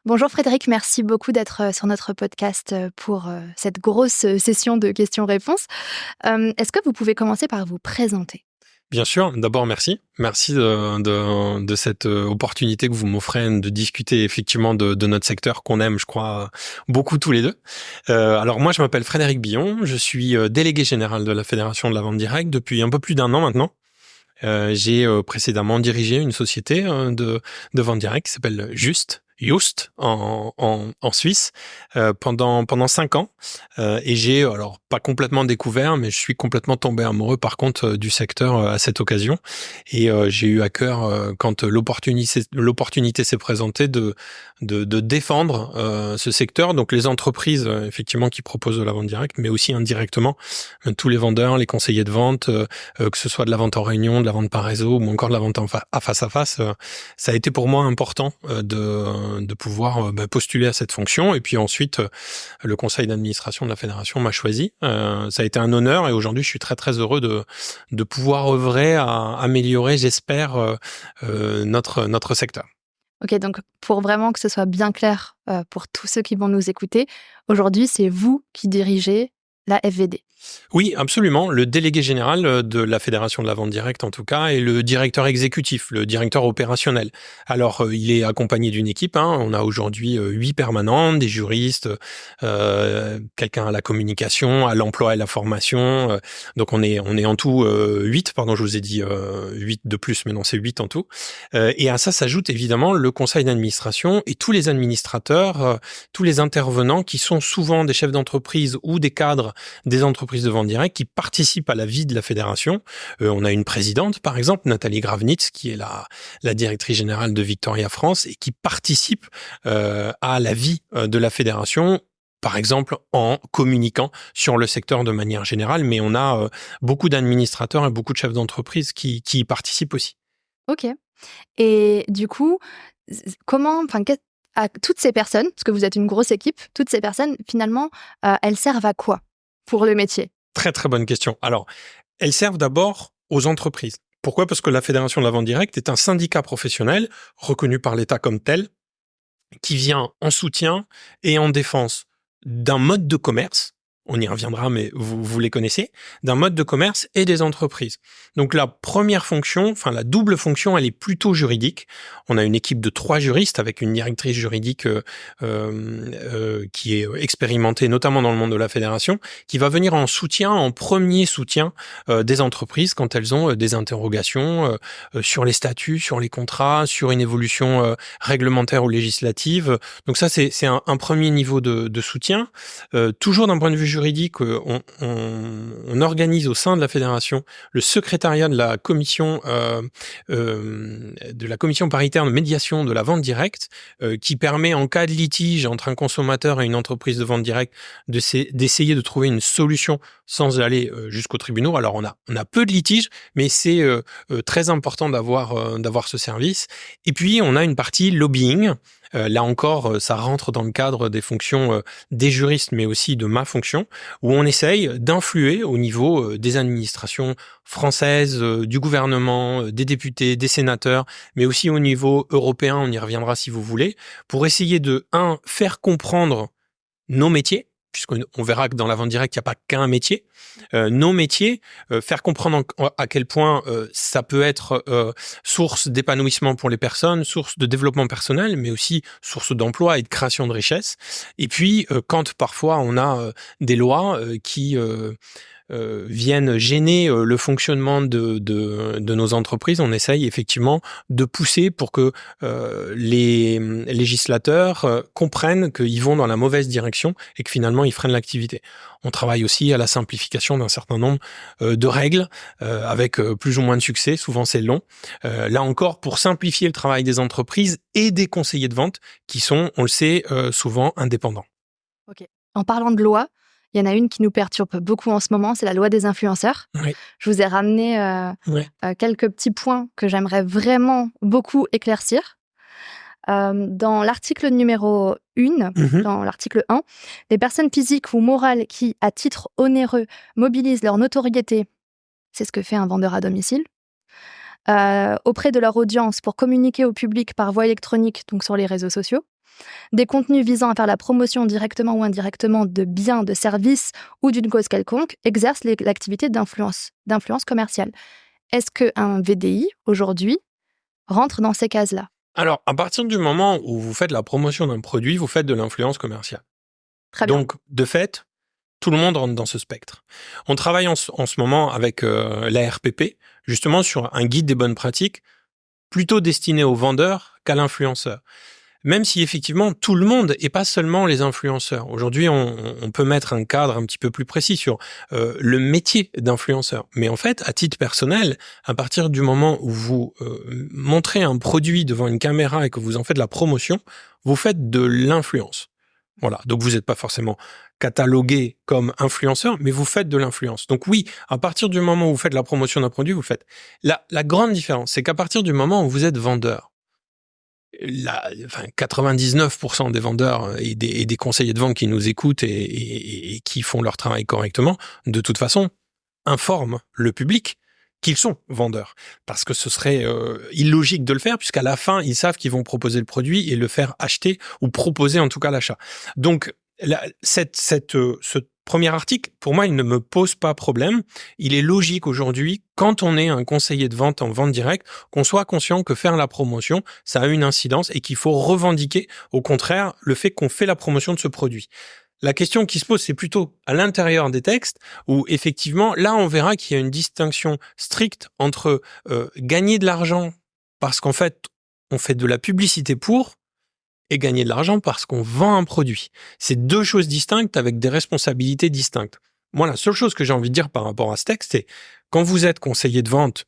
Bonjour Frédéric, merci beaucoup d'être sur notre podcast pour cette grosse session de questions-réponses. Est-ce que vous pouvez commencer par vous présenter? Bien sûr, d'abord merci. Merci de cette opportunité que vous m'offrez de discuter effectivement de notre secteur qu'on aime, je crois, beaucoup tous les deux. Alors moi, je m'appelle Frédéric Billon, je suis délégué général de la Fédération de la vente directe depuis un peu plus d'1 an maintenant. J'ai précédemment dirigé une société de vente directe qui s'appelle Just en Suisse pendant 5 ans et j'ai alors pas complètement découvert mais je suis complètement tombé amoureux par contre du secteur à cette occasion et j'ai eu à cœur quand l'opportunité s'est présentée de défendre ce secteur, donc les entreprises effectivement qui proposent de la vente directe mais aussi indirectement tous les vendeurs, les conseillers de vente, que ce soit de la vente en réunion, de la vente par réseau ou encore de la vente à face, ça a été pour moi important de pouvoir postuler à cette fonction. Et puis ensuite, le conseil d'administration de la fédération m'a choisi. Ça a été un honneur et aujourd'hui, je suis très très heureux de pouvoir œuvrer à améliorer, j'espère, notre secteur. Ok, donc pour vraiment que ce soit bien clair pour tous ceux qui vont nous écouter, aujourd'hui c'est vous qui dirigez la FVD. Oui, absolument. Le délégué général de la Fédération de la vente directe, en tout cas, et le directeur exécutif, le directeur opérationnel. Alors, il est accompagné d'une équipe. On a aujourd'hui 8 permanents, des juristes, quelqu'un à la communication, à l'emploi et la formation. Donc, on est en tout 8. Pardon, je vous ai dit 8 de plus, mais non, c'est 8 en tout. Et à ça s'ajoute évidemment le conseil d'administration et tous les administrateurs, tous les intervenants qui sont souvent des chefs d'entreprise ou des cadres des entreprises de vente directe qui participent à la vie de la fédération. On a une présidente, par exemple, Nathalie Gravnitz, qui est la directrice générale de Victoria France et qui participe à la vie de la fédération, par exemple en communiquant sur le secteur de manière générale, mais on a beaucoup d'administrateurs et beaucoup de chefs d'entreprise qui y participent aussi. Ok. Et du coup, comment, à toutes ces personnes, parce que vous êtes une grosse équipe, toutes ces personnes, finalement, elles servent à quoi pour le métier? Très, très bonne question. Alors, elles servent d'abord aux entreprises. Pourquoi ? Parce que la Fédération de la vente directe est un syndicat professionnel reconnu par l'État comme tel, qui vient en soutien et en défense d'un mode de commerce, on y reviendra, mais vous les connaissez, d'un mode de commerce et des entreprises. Donc la première fonction, enfin la double fonction, elle est plutôt juridique. On a une équipe de 3 juristes avec une directrice juridique qui est expérimentée, notamment dans le monde de la fédération, qui va venir en premier soutien des entreprises quand elles ont des interrogations sur les statuts, sur les contrats, sur une évolution réglementaire ou législative. Donc ça, c'est un premier niveau de soutien. Toujours d'un point de vue juridique, on organise au sein de la fédération le secrétariat de la commission paritaire de médiation de la vente directe, qui permet en cas de litige entre un consommateur et une entreprise de vente directe d'essayer de trouver une solution sans aller jusqu'aux tribunaux. Alors on a peu de litiges, mais c'est très important d'avoir ce service. Et puis on a une partie lobbying. Là encore, ça rentre dans le cadre des fonctions des juristes, mais aussi de ma fonction, où on essaye d'influer au niveau des administrations françaises, du gouvernement, des députés, des sénateurs, mais aussi au niveau européen, on y reviendra si vous voulez, pour essayer de, faire comprendre nos métiers, puisqu'on verra que dans la vente directe, il n'y a pas qu'un métier. Nos métiers, faire comprendre à quel point ça peut être source d'épanouissement pour les personnes, source de développement personnel, mais aussi source d'emploi et de création de richesse. Et puis, quand parfois on a des lois qui viennent gêner le fonctionnement de nos entreprises, on essaye effectivement de pousser pour que les législateurs comprennent qu'ils vont dans la mauvaise direction et que finalement ils freinent l'activité. On travaille aussi à la simplification d'un certain nombre de règles avec plus ou moins de succès, souvent c'est long. Là encore, pour simplifier le travail des entreprises et des conseillers de vente qui sont, on le sait, souvent indépendants. Ok. En parlant de loi, il y en a une qui nous perturbe beaucoup en ce moment, c'est la loi des influenceurs. Oui. Je vous ai ramené quelques petits points que j'aimerais vraiment beaucoup éclaircir. Dans l'article numéro 1, dans l'article 1, les personnes physiques ou morales qui, à titre onéreux, mobilisent leur notoriété, c'est ce que fait un vendeur à domicile, auprès de leur audience pour communiquer au public par voie électronique, donc sur les réseaux sociaux, des contenus visant à faire la promotion directement ou indirectement de biens, de services ou d'une cause quelconque exercent l'activité d'influence commerciale. Est-ce qu'un VDI, aujourd'hui, rentre dans ces cases-là ? Alors, à partir du moment où vous faites la promotion d'un produit, vous faites de l'influence commerciale. Très bien. Donc, de fait, tout le monde rentre dans ce spectre. On travaille en ce moment avec la RPP, justement sur un guide des bonnes pratiques, plutôt destiné aux vendeurs qu'à l'influenceur. Même si effectivement tout le monde et pas seulement les influenceurs. Aujourd'hui, on peut mettre un cadre un petit peu plus précis sur le métier d'influenceur. Mais en fait, à titre personnel, à partir du moment où vous montrez un produit devant une caméra et que vous en faites la promotion, vous faites de l'influence. Voilà, donc vous n'êtes pas forcément catalogué comme influenceur, mais vous faites de l'influence. Donc oui, à partir du moment où vous faites la promotion d'un produit, vous le faites. La grande différence, c'est qu'à partir du moment où vous êtes vendeur, 99% des vendeurs et des conseillers de vente qui nous écoutent et qui font leur travail correctement, de toute façon, informent le public qu'ils sont vendeurs. Parce que ce serait illogique de le faire, puisqu'à la fin, ils savent qu'ils vont proposer le produit et le faire acheter ou proposer en tout cas l'achat. Donc, ce premier article, pour moi, il ne me pose pas problème. Il est logique aujourd'hui, quand on est un conseiller de vente en vente directe, qu'on soit conscient que faire la promotion, ça a une incidence et qu'il faut revendiquer, au contraire, le fait qu'on fait la promotion de ce produit. La question qui se pose, c'est plutôt à l'intérieur des textes, où effectivement, là, on verra qu'il y a une distinction stricte entre gagner de l'argent parce qu'en fait, on fait de la publicité pour, et gagner de l'argent parce qu'on vend un produit. C'est deux choses distinctes avec des responsabilités distinctes. Moi, la seule chose que j'ai envie de dire par rapport à ce texte, c'est quand vous êtes conseiller de vente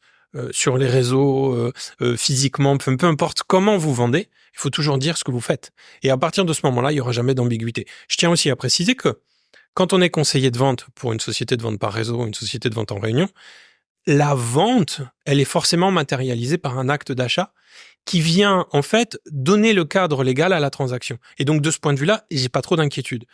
sur les réseaux, physiquement, peu importe comment vous vendez, il faut toujours dire ce que vous faites. Et à partir de ce moment-là, il n'y aura jamais d'ambiguïté. Je tiens aussi à préciser que quand on est conseiller de vente pour une société de vente par réseau, une société de vente en réunion, la vente, elle est forcément matérialisée par un acte d'achat qui vient en fait donner le cadre légal à la transaction. Et donc de ce point de vue-là, j'ai pas trop d'inquiétude.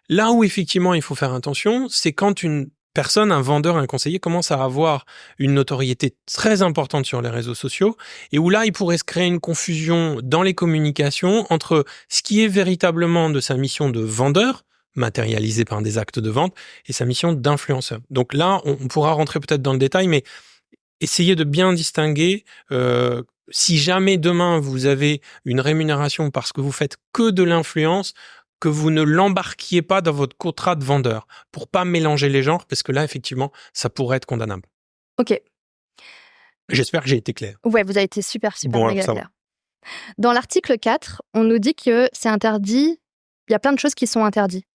Là où effectivement il faut faire attention, c'est quand une personne, un vendeur, un conseiller commence à avoir une notoriété très importante sur les réseaux sociaux et où là il pourrait se créer une confusion dans les communications entre ce qui est véritablement de sa mission de vendeur, matérialisée par des actes de vente, et sa mission d'influenceur. Donc là, on pourra rentrer peut-être dans le détail, mais essayez de bien distinguer. Si jamais demain vous avez une rémunération parce que vous faites que de l'influence, que vous ne l'embarquiez pas dans votre contrat de vendeur pour pas mélanger les genres, parce que là, effectivement, ça pourrait être condamnable. Ok. J'espère que j'ai été clair. Ouais, vous avez été super Bon, méga clair. Dans l'article 4, on nous dit que c'est interdit, il y a plein de choses qui sont interdites.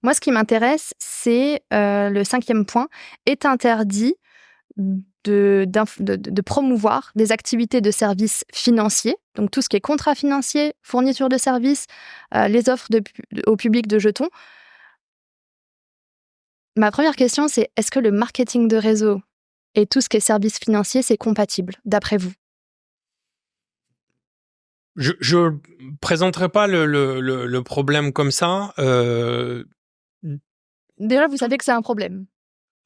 Moi, ce qui m'intéresse, c'est le 5e point, est interdit de promouvoir des activités de services financiers, donc tout ce qui est contrat financier, fourniture de services, les offres au public de jetons. Ma première question, c'est est-ce que le marketing de réseau et tout ce qui est services financiers, c'est compatible, d'après vous ? Je ne présenterai pas le problème comme ça. Déjà, vous savez que c'est un problème.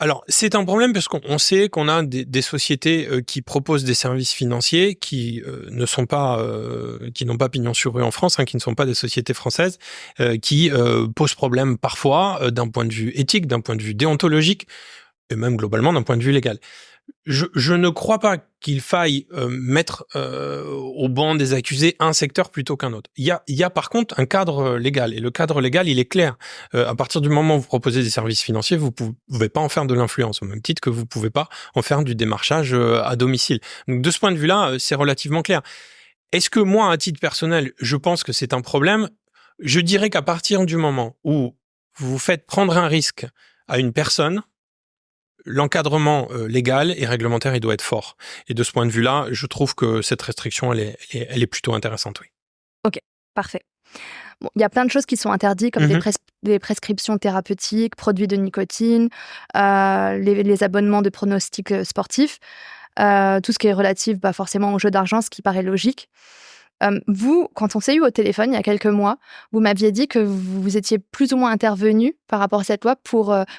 Alors, c'est un problème parce qu'on sait qu'on a des sociétés qui proposent des services financiers qui n'ont pas pignon sur rue en France, qui ne sont pas des sociétés françaises, qui posent problème parfois d'un point de vue éthique, d'un point de vue déontologique, et même globalement d'un point de vue légal. Je ne crois pas qu'il faille mettre au banc des accusés un secteur plutôt qu'un autre. Il y a par contre un cadre légal, et le cadre légal, il est clair. À partir du moment où vous proposez des services financiers, vous pouvez pas en faire de l'influence, au même titre que vous pouvez pas en faire du démarchage à domicile. Donc de ce point de vue-là, c'est relativement clair. Est-ce que moi, à titre personnel, je pense que c'est un problème ? Je dirais qu'à partir du moment où vous faites prendre un risque à une personne, l'encadrement légal et réglementaire, il doit être fort. Et de ce point de vue-là, je trouve que cette restriction, elle est plutôt intéressante, oui. Ok, parfait. Bon, il y a plein de choses qui sont interdites, comme des prescriptions thérapeutiques, produits de nicotine, les abonnements de pronostics sportifs, tout ce qui est relatif forcément aux jeux d'argent, ce qui paraît logique. Vous, quand on s'est eu au téléphone il y a quelques mois, vous m'aviez dit que vous étiez plus ou moins intervenu par rapport à cette loi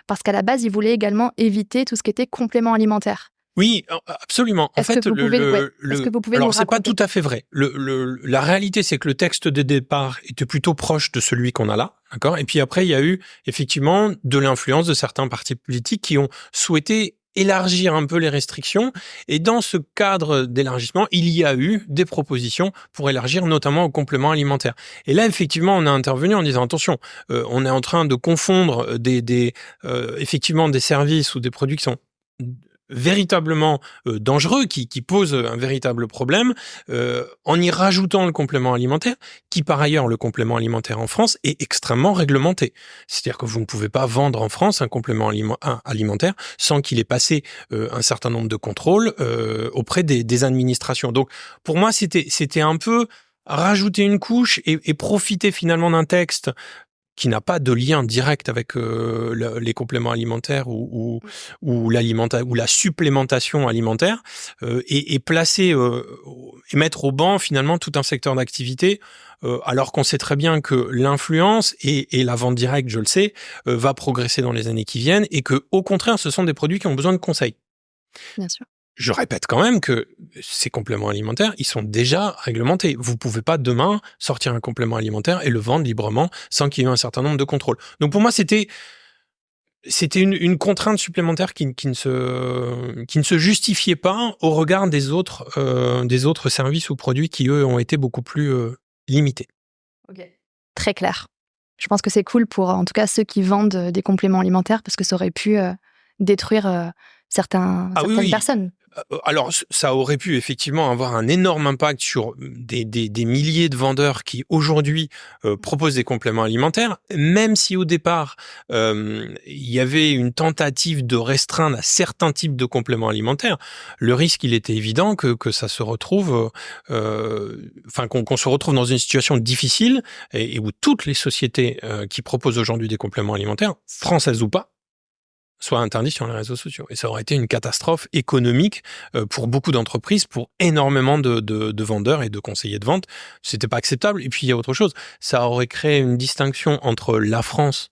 parce qu'à la base, ils voulaient également éviter tout ce qui était complément alimentaire. Oui, absolument. En fait, est-ce que vous pouvez nous alors c'est pas raconter? tout à fait vrai. La réalité, c'est que le texte de départ était plutôt proche de celui qu'on a là, d'accord? Et puis après, il y a eu effectivement de l'influence de certains partis politiques qui ont souhaité élargir un peu les restrictions. Et dans ce cadre d'élargissement, il y a eu des propositions pour élargir, notamment aux compléments alimentaires. Et là, effectivement, on a intervenu en disant attention, on est en train de confondre effectivement des services ou des produits qui sont véritablement dangereux, qui posent un véritable problème, en y rajoutant le complément alimentaire, qui par ailleurs, le complément alimentaire en France est extrêmement réglementé. C'est-à-dire que vous ne pouvez pas vendre en France un complément alimentaire sans qu'il ait passé un certain nombre de contrôles auprès des administrations. Donc, pour moi, c'était un peu rajouter une couche et profiter finalement d'un texte qui n'a pas de lien direct avec les compléments alimentaires ou la supplémentation alimentaire, et placer et mettre au banc finalement tout un secteur d'activité, alors qu'on sait très bien que l'influence et la vente directe, je le sais, va progresser dans les années qui viennent, et que au contraire, ce sont des produits qui ont besoin de conseils. Bien sûr. Je répète quand même que ces compléments alimentaires, ils sont déjà réglementés. Vous pouvez pas demain sortir un complément alimentaire et le vendre librement sans qu'il y ait un certain nombre de contrôles. Donc pour moi, c'était une contrainte supplémentaire qui ne se justifiait pas au regard des autres services ou produits qui, eux, ont été beaucoup plus limités. Ok. Très clair. Je pense que c'est cool pour, en tout cas, ceux qui vendent des compléments alimentaires, parce que ça aurait pu détruire certaines personnes. Alors, ça aurait pu effectivement avoir un énorme impact sur des milliers de vendeurs qui aujourd'hui proposent des compléments alimentaires, même si au départ il y avait une tentative de restreindre à certains types de compléments alimentaires. Le risque, il était évident que ça se retrouve, qu'on se retrouve dans une situation difficile et où toutes les sociétés qui proposent aujourd'hui des compléments alimentaires, françaises ou pas, soit interdit sur les réseaux sociaux. Et ça aurait été une catastrophe économique pour beaucoup d'entreprises, pour énormément de vendeurs et de conseillers de vente. C'était pas acceptable. Et puis, il y a autre chose. Ça aurait créé une distinction entre la France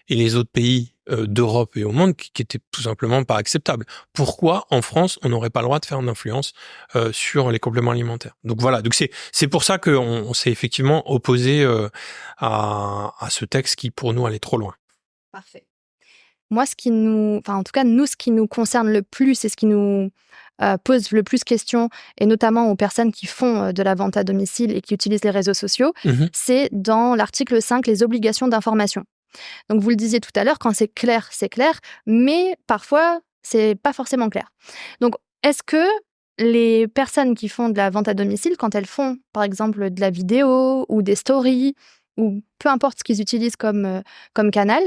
et les autres pays d'Europe et au monde qui était tout simplement pas acceptable. Pourquoi, en France, on n'aurait pas le droit de faire d'influence sur les compléments alimentaires? Donc voilà. Donc c'est pour ça qu'on s'est effectivement opposé à ce texte qui, pour nous, allait trop loin. Parfait. Moi, ce qui nous concerne le plus et ce qui nous pose le plus question, et notamment aux personnes qui font de la vente à domicile et qui utilisent les réseaux sociaux, c'est dans l'article 5, les obligations d'information. Donc, vous le disiez tout à l'heure, quand c'est clair, mais parfois, c'est pas forcément clair. Donc, est-ce que les personnes qui font de la vente à domicile, quand elles font, par exemple, de la vidéo ou des stories, ou peu importe ce qu'ils utilisent comme canal,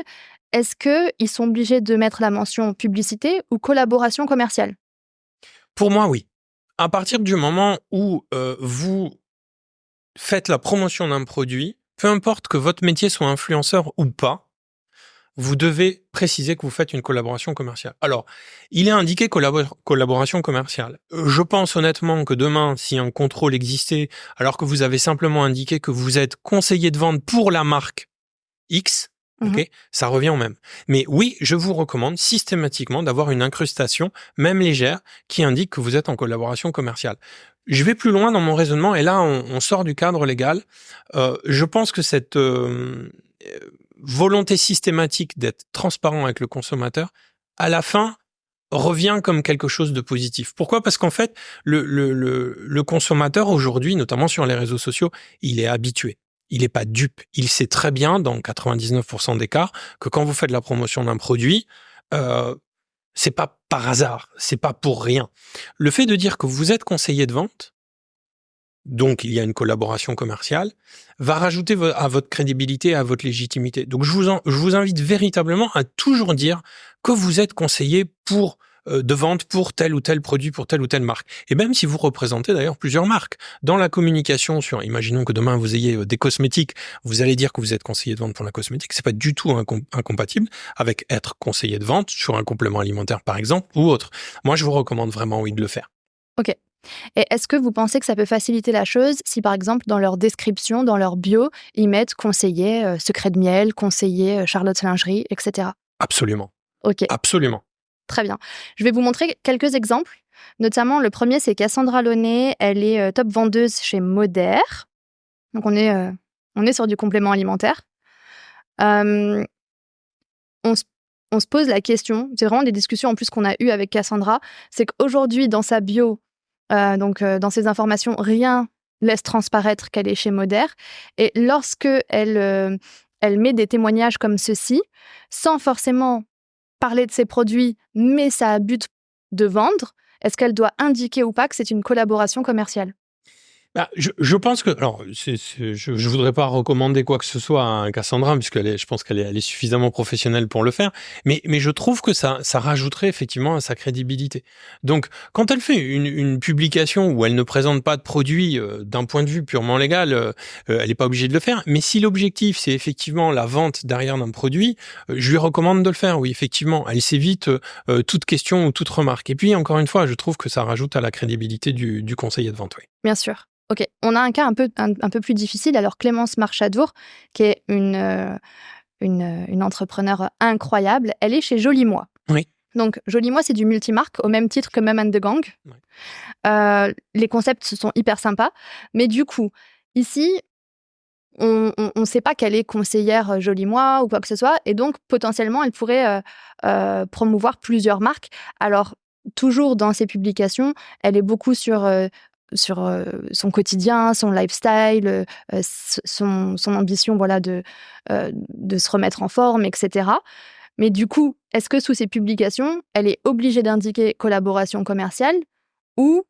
est-ce qu'ils sont obligés de mettre la mention publicité ou collaboration commerciale? Pour moi, oui. À partir du moment où vous faites la promotion d'un produit, peu importe que votre métier soit influenceur ou pas, vous devez préciser que vous faites une collaboration commerciale. Alors, il est indiqué collaboration commerciale. Je pense honnêtement que demain, si un contrôle existait, alors que vous avez simplement indiqué que vous êtes conseiller de vente pour la marque X, ok, ça revient au même. Mais oui, je vous recommande systématiquement d'avoir une incrustation, même légère, qui indique que vous êtes en collaboration commerciale. Je vais plus loin dans mon raisonnement, et là, on sort du cadre légal. Je pense que cette volonté systématique d'être transparent avec le consommateur, à la fin, revient comme quelque chose de positif. Pourquoi ? Parce qu'en fait, le consommateur aujourd'hui, notamment sur les réseaux sociaux, il est habitué. Il n'est pas dupe. Il sait très bien, dans 99% des cas, que quand vous faites la promotion d'un produit, c'est pas par hasard, c'est pas pour rien. Le fait de dire que vous êtes conseiller de vente, donc il y a une collaboration commerciale, va rajouter à votre crédibilité, à votre légitimité. Donc je vous invite véritablement à toujours dire que vous êtes conseiller de vente pour tel ou tel produit, pour telle ou telle marque. Et même si vous représentez d'ailleurs plusieurs marques. Dans la communication imaginons que demain vous ayez des cosmétiques, vous allez dire que vous êtes conseiller de vente pour la cosmétique. C'est pas du tout incompatible avec être conseiller de vente sur un complément alimentaire par exemple, ou autre. Moi je vous recommande vraiment oui de le faire. Ok. Et est-ce que vous pensez que ça peut faciliter la chose si, par exemple, dans leur description, dans leur bio, ils mettent conseiller secret de miel, conseiller Charlotte Lingerie, etc. Absolument. Ok. Absolument. Très bien. Je vais vous montrer quelques exemples. Notamment, le premier, c'est Cassandra Launay. Elle est top vendeuse chez Moder. Donc, on est sur du complément alimentaire. On se pose la question, c'est vraiment des discussions en plus qu'on a eues avec Cassandra, c'est qu'aujourd'hui, dans sa bio, dans ses informations, rien laisse transparaître qu'elle est chez Moder. Et lorsque elle met des témoignages comme ceci, sans forcément parler de ses produits, mais ça a but de vendre, est-ce qu'elle doit indiquer ou pas que c'est une collaboration commerciale ? Je pense que, alors, je voudrais pas recommander quoi que ce soit à Cassandra, puisque je pense qu'elle est suffisamment professionnelle pour le faire, mais je trouve que ça rajouterait effectivement à sa crédibilité. Donc, quand elle fait une publication où elle ne présente pas de produit d'un point de vue purement légal, elle n'est pas obligée de le faire, mais si l'objectif c'est effectivement la vente derrière d'un produit, je lui recommande de le faire, oui, effectivement. Elle s'évite toute question ou toute remarque. Et puis, encore une fois, je trouve que ça rajoute à la crédibilité du conseiller de vente, oui. Bien sûr. Ok, on a un cas un peu plus difficile. Alors Clémence Marchadour, qui est une entrepreneure incroyable, elle est chez Joli Moi. Oui. Donc Joli Moi, c'est du multimarque au même titre que Mum and the Gang. Oui. Les concepts sont hyper sympas, mais du coup, ici, on ne sait pas qu'elle est conseillère Joli Moi ou quoi que ce soit, et donc potentiellement, elle pourrait promouvoir plusieurs marques. Alors toujours dans ses publications, elle est beaucoup sur son quotidien, son lifestyle, son ambition de se remettre en forme, etc. Mais du coup, est-ce que sous ses publications, elle est obligée d'indiquer collaboration commerciale ou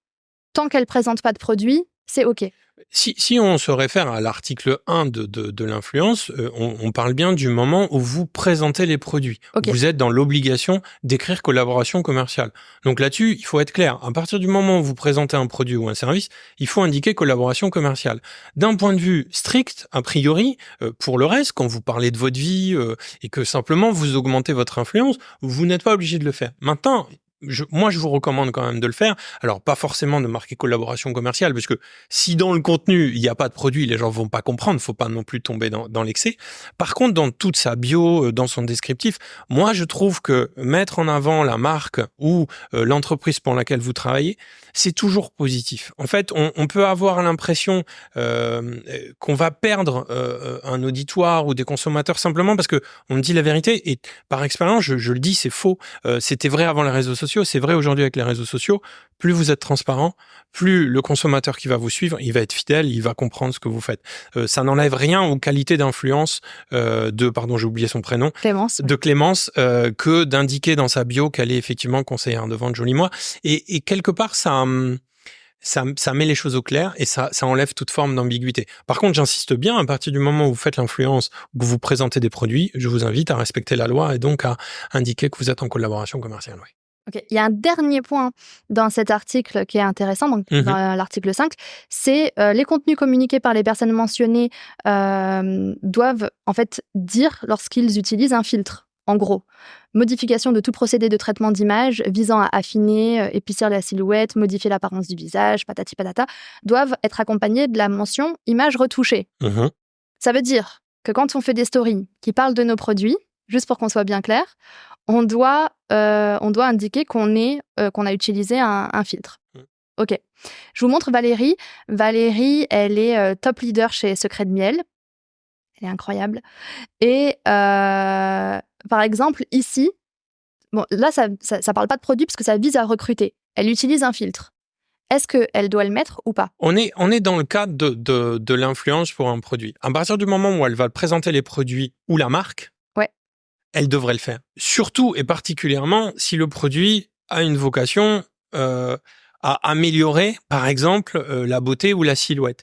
tant qu'elle ne présente pas de produit, c'est OK ? Si on se réfère à l'article 1 de l'influence, on parle bien du moment où vous présentez les produits. Okay. Vous êtes dans l'obligation d'écrire collaboration commerciale. Donc là-dessus, il faut être clair. À partir du moment où vous présentez un produit ou un service, il faut indiquer collaboration commerciale. D'un point de vue strict, a priori, pour le reste, quand vous parlez de votre vie et que simplement vous augmentez votre influence, vous n'êtes pas obligé de le faire. Maintenant, moi, je vous recommande quand même de le faire. Alors, pas forcément de marquer collaboration commerciale, parce que si dans le contenu, il n'y a pas de produit, les gens vont pas comprendre. Faut pas non plus tomber dans l'excès. Par contre, dans toute sa bio, dans son descriptif, moi, je trouve que mettre en avant la marque ou l'entreprise pour laquelle vous travaillez, c'est toujours positif. En fait, on peut avoir l'impression qu'on va perdre un auditoire ou des consommateurs simplement parce que on dit la vérité. Et par expérience, je le dis, c'est faux. C'était vrai avant les réseaux sociaux. C'est vrai aujourd'hui avec les réseaux sociaux, plus vous êtes transparent, plus le consommateur qui va vous suivre, il va être fidèle, il va comprendre ce que vous faites. Ça n'enlève rien aux qualités d'influence j'ai oublié son prénom, de Clémence, que d'indiquer dans sa bio qu'elle est effectivement conseillère de vente Joli Moi. Et quelque part, ça met les choses au clair et ça enlève toute forme d'ambiguïté. Par contre, j'insiste bien, à partir du moment où vous faites l'influence, où vous présentez des produits, je vous invite à respecter la loi et donc à indiquer que vous êtes en collaboration commerciale. Oui. Okay. Il y a un dernier point dans cet article qui est intéressant, donc dans l'article 5, c'est les contenus communiqués par les personnes mentionnées doivent en fait dire lorsqu'ils utilisent un filtre. En gros, modification de tout procédé de traitement d'image visant à affiner, épaissir la silhouette, modifier l'apparence du visage, patati patata, doivent être accompagnés de la mention image retouchée. Ça veut dire que quand on fait des stories qui parlent de nos produits, juste pour qu'on soit bien clair, on doit indiquer qu'on a utilisé un filtre. Ok. Je vous montre Valérie. Valérie, elle est top leader chez Secret de Miel. Elle est incroyable. Et par exemple, ici, bon, là, ça parle pas de produit parce que ça vise à recruter. Elle utilise un filtre. Est-ce qu'elle doit le mettre ou pas ? On est dans le cadre de l'influence pour un produit. À partir du moment où elle va présenter les produits ou la marque, elle devrait le faire. Surtout et particulièrement si le produit a une vocation à améliorer, par exemple, la beauté ou la silhouette.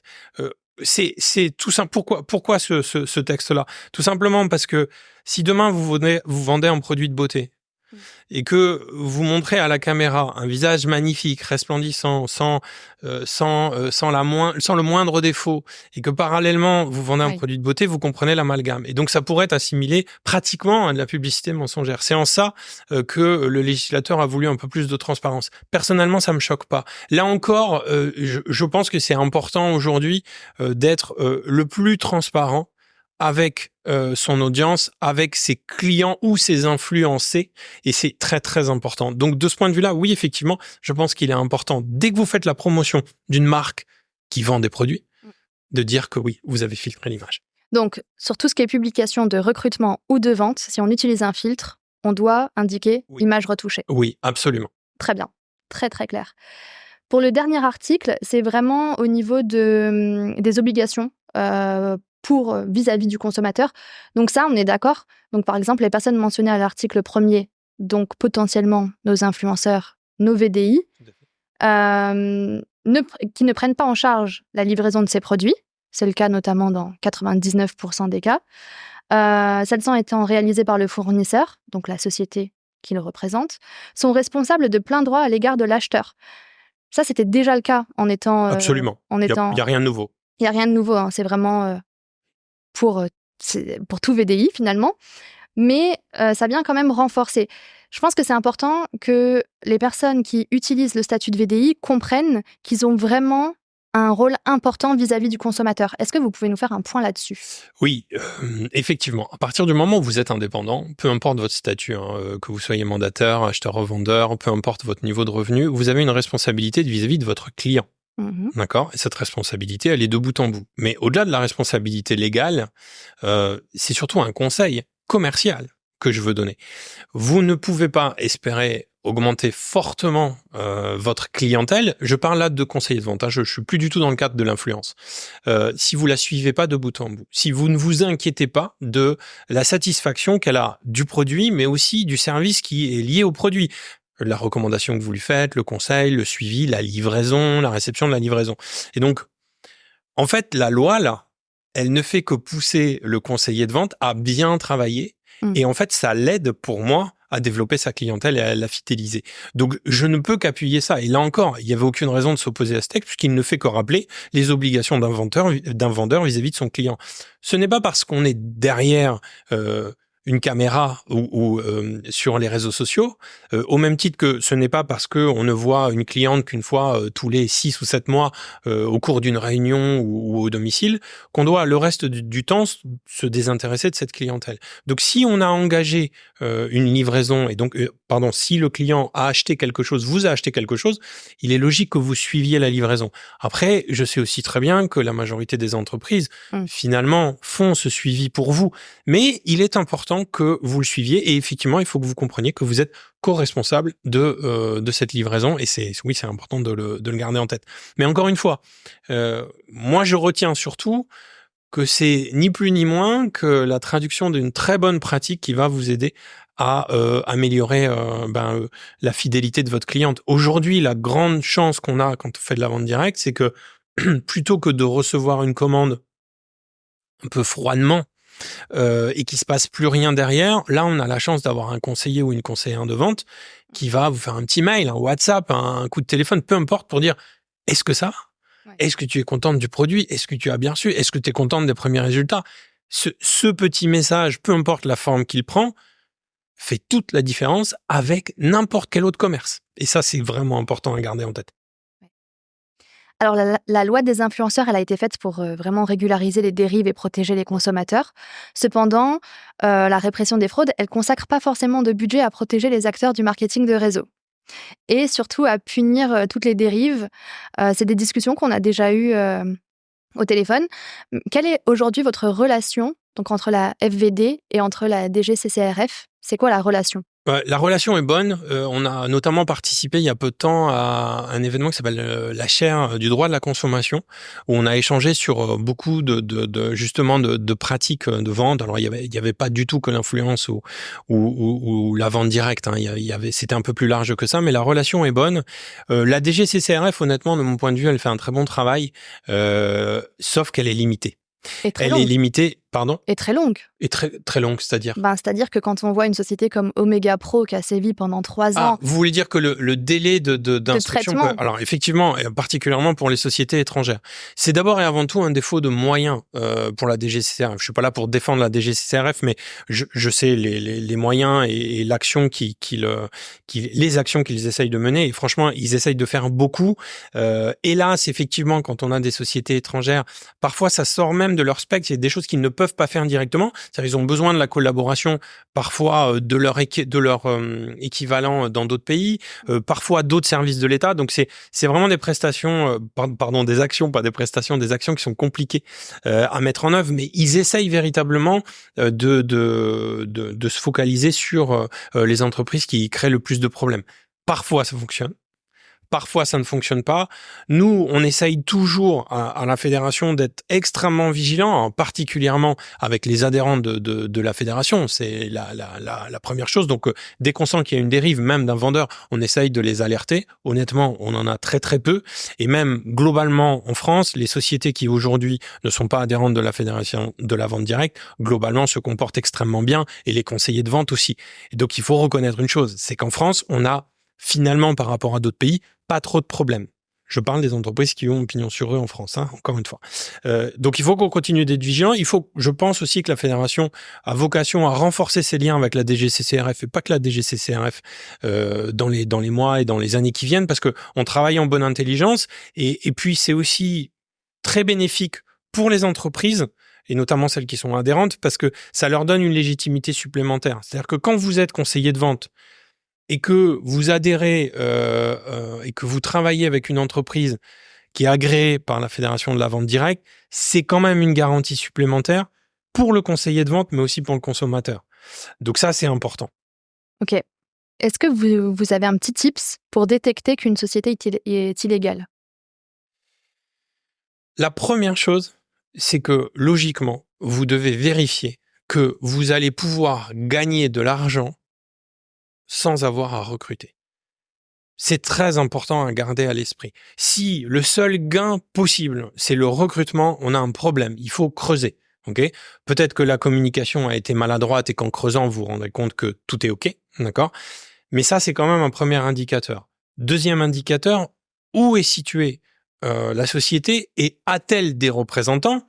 C'est tout simple. Pourquoi ce texte-là ? Tout simplement parce que si demain vous vendez un produit de beauté et que vous montrez à la caméra un visage magnifique, resplendissant, sans le moindre défaut, et que parallèlement vous vendez un produit de beauté, vous comprenez l'amalgame. Et donc ça pourrait être assimilé pratiquement à de la publicité mensongère. C'est en ça que le législateur a voulu un peu plus de transparence. Personnellement, ça me choque pas. Là encore, je pense que c'est important aujourd'hui d'être le plus transparent avec son audience, avec ses clients ou ses influencés, et c'est très très important. Donc de ce point de vue-là, oui, effectivement, je pense qu'il est important, dès que vous faites la promotion d'une marque qui vend des produits, de dire que oui, vous avez filtré l'image. Donc, sur tout ce qui est publication de recrutement ou de vente, si on utilise un filtre, on doit indiquer image retouchée. Oui, absolument. Très bien, très très clair. Pour le dernier article, c'est vraiment au niveau des obligations vis-à-vis du consommateur. Donc ça, on est d'accord. Donc par exemple, les personnes mentionnées à l'article 1er, donc potentiellement nos influenceurs, nos VDI, qui ne prennent pas en charge la livraison de ces produits, c'est le cas notamment dans 99% des cas, celles-ci étant réalisées par le fournisseur, donc la société qui le représente, sont responsables de plein droit à l'égard de l'acheteur. Ça, c'était déjà le cas en étant... Absolument. Il n'y a rien de nouveau. Il n'y a rien de nouveau. Hein. C'est vraiment pour tout VDI, finalement. Mais ça vient quand même renforcer. Je pense que c'est important que les personnes qui utilisent le statut de VDI comprennent qu'ils ont vraiment un rôle important vis-à-vis du consommateur. Est-ce que vous pouvez nous faire un point là-dessus ? Oui, effectivement. À partir du moment où vous êtes indépendant, peu importe votre statut, que vous soyez mandataire, acheteur, revendeur, peu importe votre niveau de revenu, vous avez une responsabilité vis-à-vis de votre client. D'accord ? Et cette responsabilité, elle est de bout en bout. Mais au-delà de la responsabilité légale, c'est surtout un conseil commercial que je veux donner. Vous ne pouvez pas espérer augmenter fortement votre clientèle. Je parle là de conseiller de vente. Je suis plus du tout dans le cadre de l'influence. Si vous la suivez pas de bout en bout, si vous ne vous inquiétez pas de la satisfaction qu'elle a du produit, mais aussi du service qui est lié au produit. La recommandation que vous lui faites, le conseil, le suivi, la livraison, la réception de la livraison. Et donc, en fait, la loi, là, elle ne fait que pousser le conseiller de vente à bien travailler. Et en fait, ça l'aide pour moi à développer sa clientèle et à la fidéliser. Donc, je ne peux qu'appuyer ça. Et là encore, il n'y avait aucune raison de s'opposer à ce texte puisqu'il ne fait que rappeler les obligations d'un vendeur vis-à-vis de son client. Ce n'est pas parce qu'on est derrière une caméra ou sur les réseaux sociaux, au même titre que ce n'est pas parce qu'on ne voit une cliente qu'une fois tous les 6 ou 7 mois au cours d'une réunion ou au domicile, qu'on doit le reste du temps se désintéresser de cette clientèle. Donc si on a engagé une livraison, et donc si le client a acheté quelque chose, vous a acheté quelque chose, il est logique que vous suiviez la livraison. Après, je sais aussi très bien que la majorité des entreprises, finalement, font ce suivi pour vous. Mais il est important que vous le suiviez et effectivement, il faut que vous compreniez que vous êtes co-responsable de cette livraison et c'est important de le garder en tête. Mais encore une fois, moi je retiens surtout que c'est ni plus ni moins que la traduction d'une très bonne pratique qui va vous aider à améliorer la fidélité de votre cliente. Aujourd'hui, la grande chance qu'on a quand on fait de la vente directe, c'est que plutôt que de recevoir une commande un peu froidement, et qu'il se passe plus rien derrière, là on a la chance d'avoir un conseiller ou une conseillère de vente qui va vous faire un petit mail, un WhatsApp, un coup de téléphone, peu importe, pour dire est-ce que ça va ? Est-ce que tu es contente du produit ? Est-ce que tu as bien reçu ? Est-ce que tu es contente des premiers résultats ? Ce petit message, peu importe la forme qu'il prend, fait toute la différence avec n'importe quel autre commerce. Et ça, c'est vraiment important à garder en tête. Alors, la loi des influenceurs, elle a été faite pour vraiment régulariser les dérives et protéger les consommateurs. Cependant, la répression des fraudes, elle ne consacre pas forcément de budget à protéger les acteurs du marketing de réseau. Et surtout à punir toutes les dérives. C'est des discussions qu'on a déjà eues au téléphone. Quelle est aujourd'hui votre relation donc, entre la FVD et entre la DGCCRF ? C'est quoi la relation ? La relation est bonne. On a notamment participé il y a peu de temps à un événement qui s'appelle la chaire du droit de la consommation, où on a échangé sur beaucoup de pratiques de vente. Alors il y avait pas du tout que l'influence ou la vente directe. Hein. C'était un peu plus large que ça, mais la relation est bonne. La DGCCRF, honnêtement, de mon point de vue, elle fait un très bon travail, sauf qu'elle est limitée. Elle est limitée, pardon ? Et très longue. Et très, très longue, c'est-à-dire ? C'est-à-dire que quand on voit une société comme Omega Pro qui a sévi pendant 3 ans... Vous voulez dire que le délai d'instruction... Alors effectivement, particulièrement pour les sociétés étrangères. C'est d'abord et avant tout un défaut de moyens pour la DGCCRF. Je suis pas là pour défendre la DGCCRF, mais je sais les moyens et l'action les actions qu'ils essayent de mener. Et franchement, ils essayent de faire beaucoup. Hélas, effectivement, quand on a des sociétés étrangères, parfois ça sort même de leur spectre. Il y a des choses qu'ils ne peuvent peuvent pas faire directement. C'est-à-dire, ils ont besoin de la collaboration, parfois de leur équivalent dans d'autres pays, parfois d'autres services de l'État. Donc, c'est vraiment des prestations, des actions, pas des prestations, des actions qui sont compliquées à mettre en œuvre. Mais ils essayent véritablement de se focaliser sur les entreprises qui créent le plus de problèmes. Parfois, ça fonctionne. Parfois, ça ne fonctionne pas. Nous, on essaye toujours à la fédération d'être extrêmement vigilants, particulièrement avec les adhérents de la fédération. C'est la première chose. Donc, dès qu'on sent qu'il y a une dérive, même d'un vendeur, on essaye de les alerter. Honnêtement, on en a très très peu. Et même globalement, en France, les sociétés qui aujourd'hui ne sont pas adhérentes de la fédération de la vente directe, globalement, se comportent extrêmement bien et les conseillers de vente aussi. Et donc, il faut reconnaître une chose, c'est qu'en France, on a finalement, par rapport à d'autres pays, pas trop de problèmes. Je parle des entreprises qui ont pignon sur eux en France, encore une fois. Donc, il faut qu'on continue d'être vigilant. Je pense aussi que la fédération a vocation à renforcer ses liens avec la DGCCRF et pas que la DGCCRF dans les mois et dans les années qui viennent, parce que on travaille en bonne intelligence et puis c'est aussi très bénéfique pour les entreprises et notamment celles qui sont adhérentes, parce que ça leur donne une légitimité supplémentaire. C'est-à-dire que quand vous êtes conseiller de vente et que vous adhérez et que vous travaillez avec une entreprise qui est agréée par la Fédération de la vente directe, c'est quand même une garantie supplémentaire pour le conseiller de vente, mais aussi pour le consommateur. Donc ça, c'est important. Ok. Est-ce que vous avez un petit tips pour détecter qu'une société est illégale ? La première chose, c'est que logiquement, vous devez vérifier que vous allez pouvoir gagner de l'argent sans avoir à recruter. C'est très important à garder à l'esprit. Si le seul gain possible, c'est le recrutement, on a un problème. Il faut creuser. Okay ? Peut-être que la communication a été maladroite et qu'en creusant, vous vous rendez compte que tout est OK. D'accord ? Mais ça, c'est quand même un premier indicateur. Deuxième indicateur, où est située la société et a-t-elle des représentants,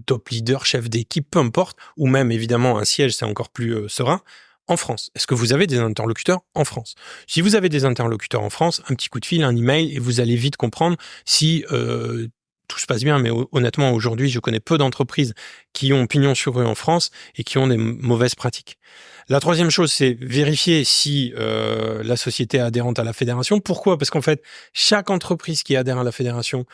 top leader, chef d'équipe, peu importe, ou même évidemment un siège, c'est encore plus serein, en France. Est-ce que vous avez des interlocuteurs en France ? Si vous avez des interlocuteurs en France, un petit coup de fil, un email, et vous allez vite comprendre si tout se passe bien. Mais honnêtement, aujourd'hui, je connais peu d'entreprises qui ont pignon sur rue en France et qui ont des mauvaises pratiques. La troisième chose, c'est vérifier si la société est adhérente à la fédération. Pourquoi ? Parce qu'en fait, chaque entreprise qui adhère à la fédération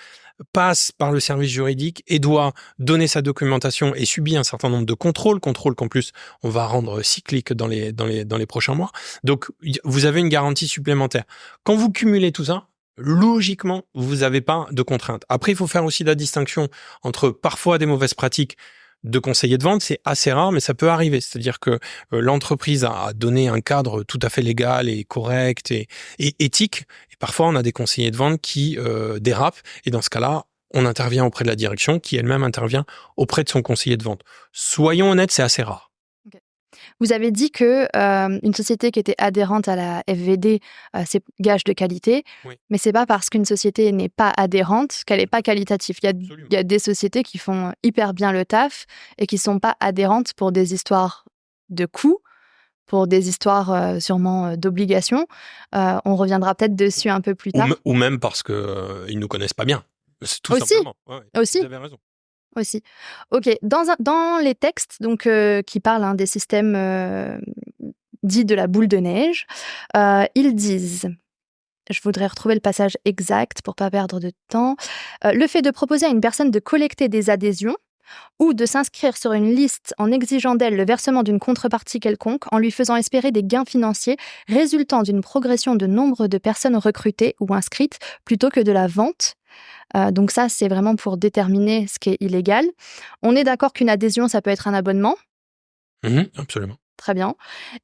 passe par le service juridique et doit donner sa documentation et subit un certain nombre de contrôles qu'en plus on va rendre cycliques dans les prochains mois. Donc vous avez une garantie supplémentaire. Quand vous cumulez tout ça, logiquement, vous n'avez pas de contraintes. Après, il faut faire aussi la distinction entre parfois des mauvaises pratiques de conseiller de vente, c'est assez rare, mais ça peut arriver. C'est-à-dire que l'entreprise a donné un cadre tout à fait légal et correct et éthique. Et parfois, on a des conseillers de vente qui dérapent. Et dans ce cas-là, on intervient auprès de la direction qui elle-même intervient auprès de son conseiller de vente. Soyons honnêtes, c'est assez rare. Okay. Vous avez dit que une société qui était adhérente à la FVD, c'est gage de qualité, oui. Mais c'est pas parce qu'une société n'est pas adhérente qu'elle n'est pas qualitative. Il y a des sociétés qui font hyper bien le taf et qui sont pas adhérentes pour des histoires de coûts, pour des histoires sûrement d'obligations. On reviendra peut-être dessus un peu plus tard. Ou même parce qu'ils nous connaissent pas bien. C'est tout aussi, simplement. Ouais, aussi. Vous avez raison. Aussi. Ok. Dans les textes donc, qui parlent des systèmes dits de la boule de neige, ils disent, je voudrais retrouver le passage exact pour ne pas perdre de temps, le fait de proposer à une personne de collecter des adhésions ou de s'inscrire sur une liste en exigeant d'elle le versement d'une contrepartie quelconque en lui faisant espérer des gains financiers résultant d'une progression de nombre de personnes recrutées ou inscrites plutôt que de la vente. Donc ça, c'est vraiment pour déterminer ce qui est illégal. On est d'accord qu'une adhésion, ça peut être un abonnement ? Absolument. Très bien.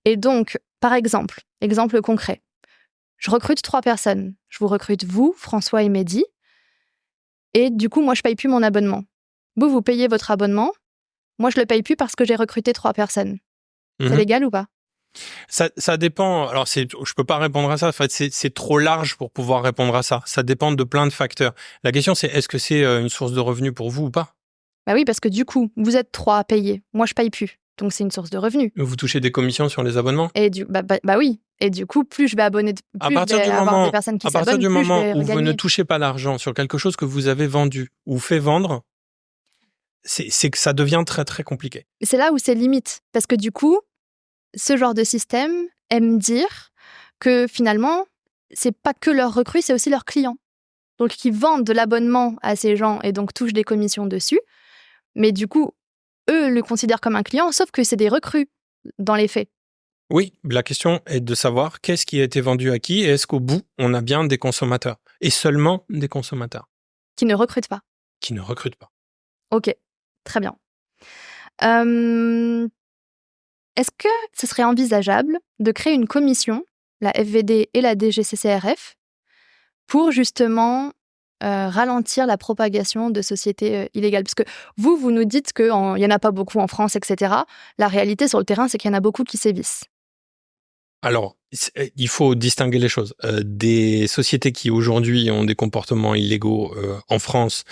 Et donc, par exemple concret, je recrute 3 personnes. Je vous recrute vous, François et Mehdi. Et du coup, moi, je ne paye plus mon abonnement. Vous payez votre abonnement. Moi, je ne le paye plus parce que j'ai recruté 3 personnes. C'est légal ou pas ? Ça dépend. Alors, je peux pas répondre à ça. En fait, c'est trop large pour pouvoir répondre à ça. Ça dépend de plein de facteurs. La question, c'est est-ce que c'est une source de revenus pour vous ou pas ? Bah oui, parce que du coup, vous êtes 3 à payer. Moi, je paye plus. Donc, c'est une source de revenus. Vous touchez des commissions sur les abonnements ? Et bah oui. Et du coup, plus je vais abonner, plus je vais avoir des personnes qui s'abonnent. À partir du moment où vous ne touchez pas l'argent sur quelque chose que vous avez vendu ou fait vendre, c'est que ça devient très, très compliqué. C'est là où c'est limite. Parce que du coup, ce genre de système aime dire que finalement, c'est pas que leurs recrues, c'est aussi leurs clients. Donc, ils vendent de l'abonnement à ces gens et donc touchent des commissions dessus. Mais du coup, eux le considèrent comme un client, sauf que c'est des recrues dans les faits. Oui, la question est de savoir qu'est-ce qui a été vendu à qui et est-ce qu'au bout, on a bien des consommateurs et seulement des consommateurs. Qui ne recrutent pas. Qui ne recrutent pas. Ok, très bien. Est-ce que ce serait envisageable de créer une commission, la FVD et la DGCCRF, pour justement ralentir la propagation de sociétés illégales? Parce que vous nous dites qu'il n'y en a pas beaucoup en France, etc. La réalité sur le terrain, c'est qu'il y en a beaucoup qui sévissent. Alors, il faut distinguer les choses. Des sociétés qui aujourd'hui ont des comportements illégaux en France,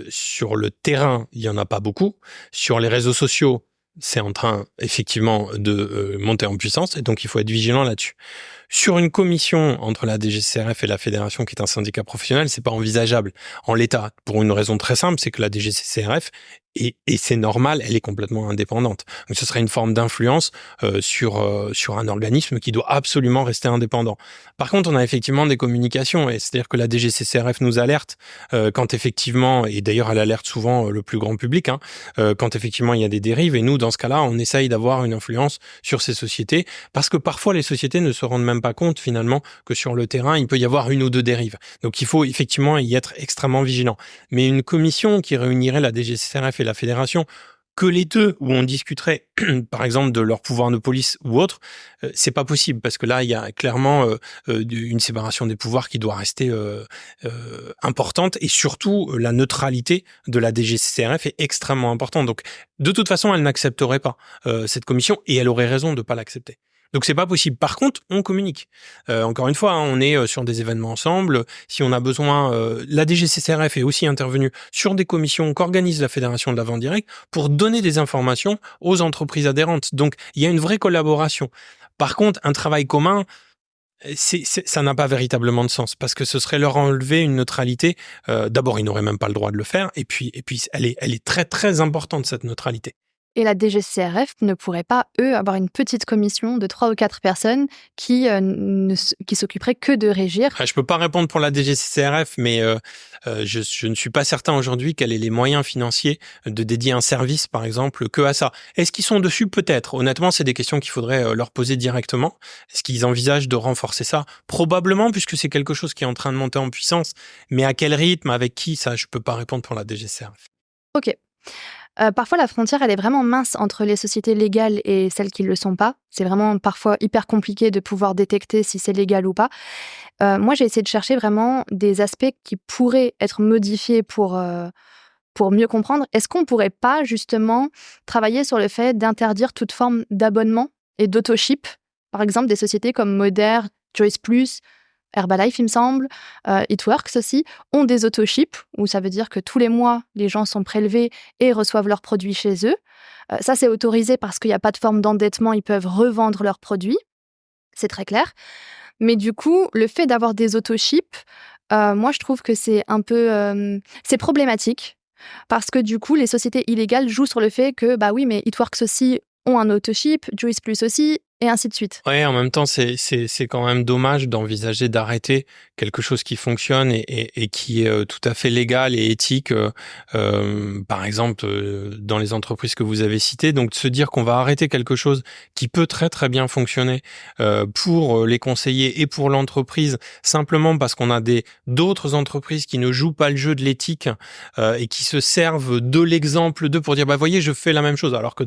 sur le terrain, il n'y en a pas beaucoup. Sur les réseaux sociaux, c'est en train effectivement de monter en puissance et donc il faut être vigilant là-dessus. Sur une commission entre la DGCCRF et la fédération qui est un syndicat professionnel, c'est pas envisageable en l'état pour une raison très simple, c'est que la DGCCRF et c'est normal, elle est complètement indépendante. Donc ce serait une forme d'influence sur un organisme qui doit absolument rester indépendant. Par contre, on a effectivement des communications, et c'est-à-dire que la DGCCRF nous alerte quand effectivement, et d'ailleurs elle alerte souvent le plus grand public, quand effectivement il y a des dérives, et nous dans ce cas-là, on essaye d'avoir une influence sur ces sociétés, parce que parfois les sociétés ne se rendent même pas compte finalement que sur le terrain, il peut y avoir une ou deux dérives. Donc il faut effectivement y être extrêmement vigilant. Mais une commission qui réunirait la DGCCRF et la fédération, que les deux, où on discuterait par exemple de leur pouvoir de police ou autre, c'est pas possible parce que là il y a clairement une séparation des pouvoirs qui doit rester importante, et surtout la neutralité de la DGCCRF est extrêmement importante. Donc de toute façon elle n'accepterait pas cette commission, et elle aurait raison de pas l'accepter. Donc c'est pas possible. Par contre, on communique. Encore une fois, on est sur des événements ensemble. Si on a besoin, la DGCCRF est aussi intervenue sur des commissions qu'organise la Fédération de la vente directe pour donner des informations aux entreprises adhérentes. Donc il y a une vraie collaboration. Par contre, un travail commun, ça n'a pas véritablement de sens parce que ce serait leur enlever une neutralité. D'abord, ils n'auraient même pas le droit de le faire. Et puis elle est très très importante, cette neutralité. Et la DGCCRF ne pourrait pas, eux, avoir une petite commission de 3 ou 4 personnes qui s'occuperaient que de régir. Je ne peux pas répondre pour la DGCCRF, mais je ne suis pas certain aujourd'hui qu'elle ait les moyens financiers de dédier un service, par exemple, que à ça. Est-ce qu'ils sont dessus? Peut-être. Honnêtement, c'est des questions qu'il faudrait leur poser directement. Est-ce qu'ils envisagent de renforcer ça? Probablement, puisque c'est quelque chose qui est en train de monter en puissance. Mais à quel rythme? Avec qui? Ça, je ne peux pas répondre pour la DGCCRF. Ok. Parfois, la frontière, elle est vraiment mince entre les sociétés légales et celles qui ne le sont pas. C'est vraiment parfois hyper compliqué de pouvoir détecter si c'est légal ou pas. Moi, j'ai essayé de chercher vraiment des aspects qui pourraient être modifiés pour mieux comprendre. Est-ce qu'on ne pourrait pas, justement, travailler sur le fait d'interdire toute forme d'abonnement et d'autoship? Par exemple, des sociétés comme Moder, Choice Plus, Herbalife, il me semble, It Works aussi, ont des autoships, où ça veut dire que tous les mois, les gens sont prélevés et reçoivent leurs produits chez eux. Ça, c'est autorisé parce qu'il n'y a pas de forme d'endettement, ils peuvent revendre leurs produits. C'est très clair. Mais du coup, le fait d'avoir des autoships, moi, je trouve que c'est un peu... c'est problématique, parce que du coup, les sociétés illégales jouent sur le fait que, bah oui, mais It Works aussi ont un autoship, Juice Plus aussi, et ainsi de suite. Ouais, en même temps, c'est quand même dommage d'envisager d'arrêter quelque chose qui fonctionne et qui est tout à fait légal et éthique, par exemple, dans les entreprises que vous avez citées. Donc, de se dire qu'on va arrêter quelque chose qui peut très, très bien fonctionner pour les conseillers et pour l'entreprise, simplement parce qu'on a d'autres entreprises qui ne jouent pas le jeu de l'éthique et qui se servent de l'exemple d'eux pour dire, bah, voyez, je fais la même chose. Alors que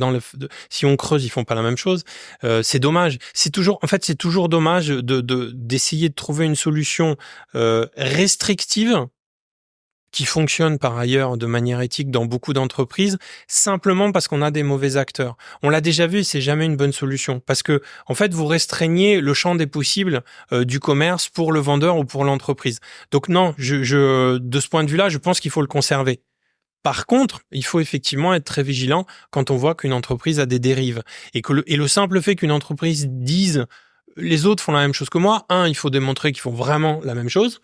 si on creuse, ils font pas la même chose. C'est dommage. C'est toujours dommage d'essayer de trouver une solution restrictive qui fonctionne par ailleurs de manière éthique dans beaucoup d'entreprises, simplement parce qu'on a des mauvais acteurs. On l'a déjà vu, c'est jamais une bonne solution, parce que en fait vous restreignez le champ des possibles du commerce pour le vendeur ou pour l'entreprise. Donc non, de ce point de vue-là, je pense qu'il faut le conserver. Par contre, il faut effectivement être très vigilant quand on voit qu'une entreprise a des dérives et le simple fait qu'une entreprise dise les autres font la même chose que moi. Un, il faut démontrer qu'ils font vraiment la même chose.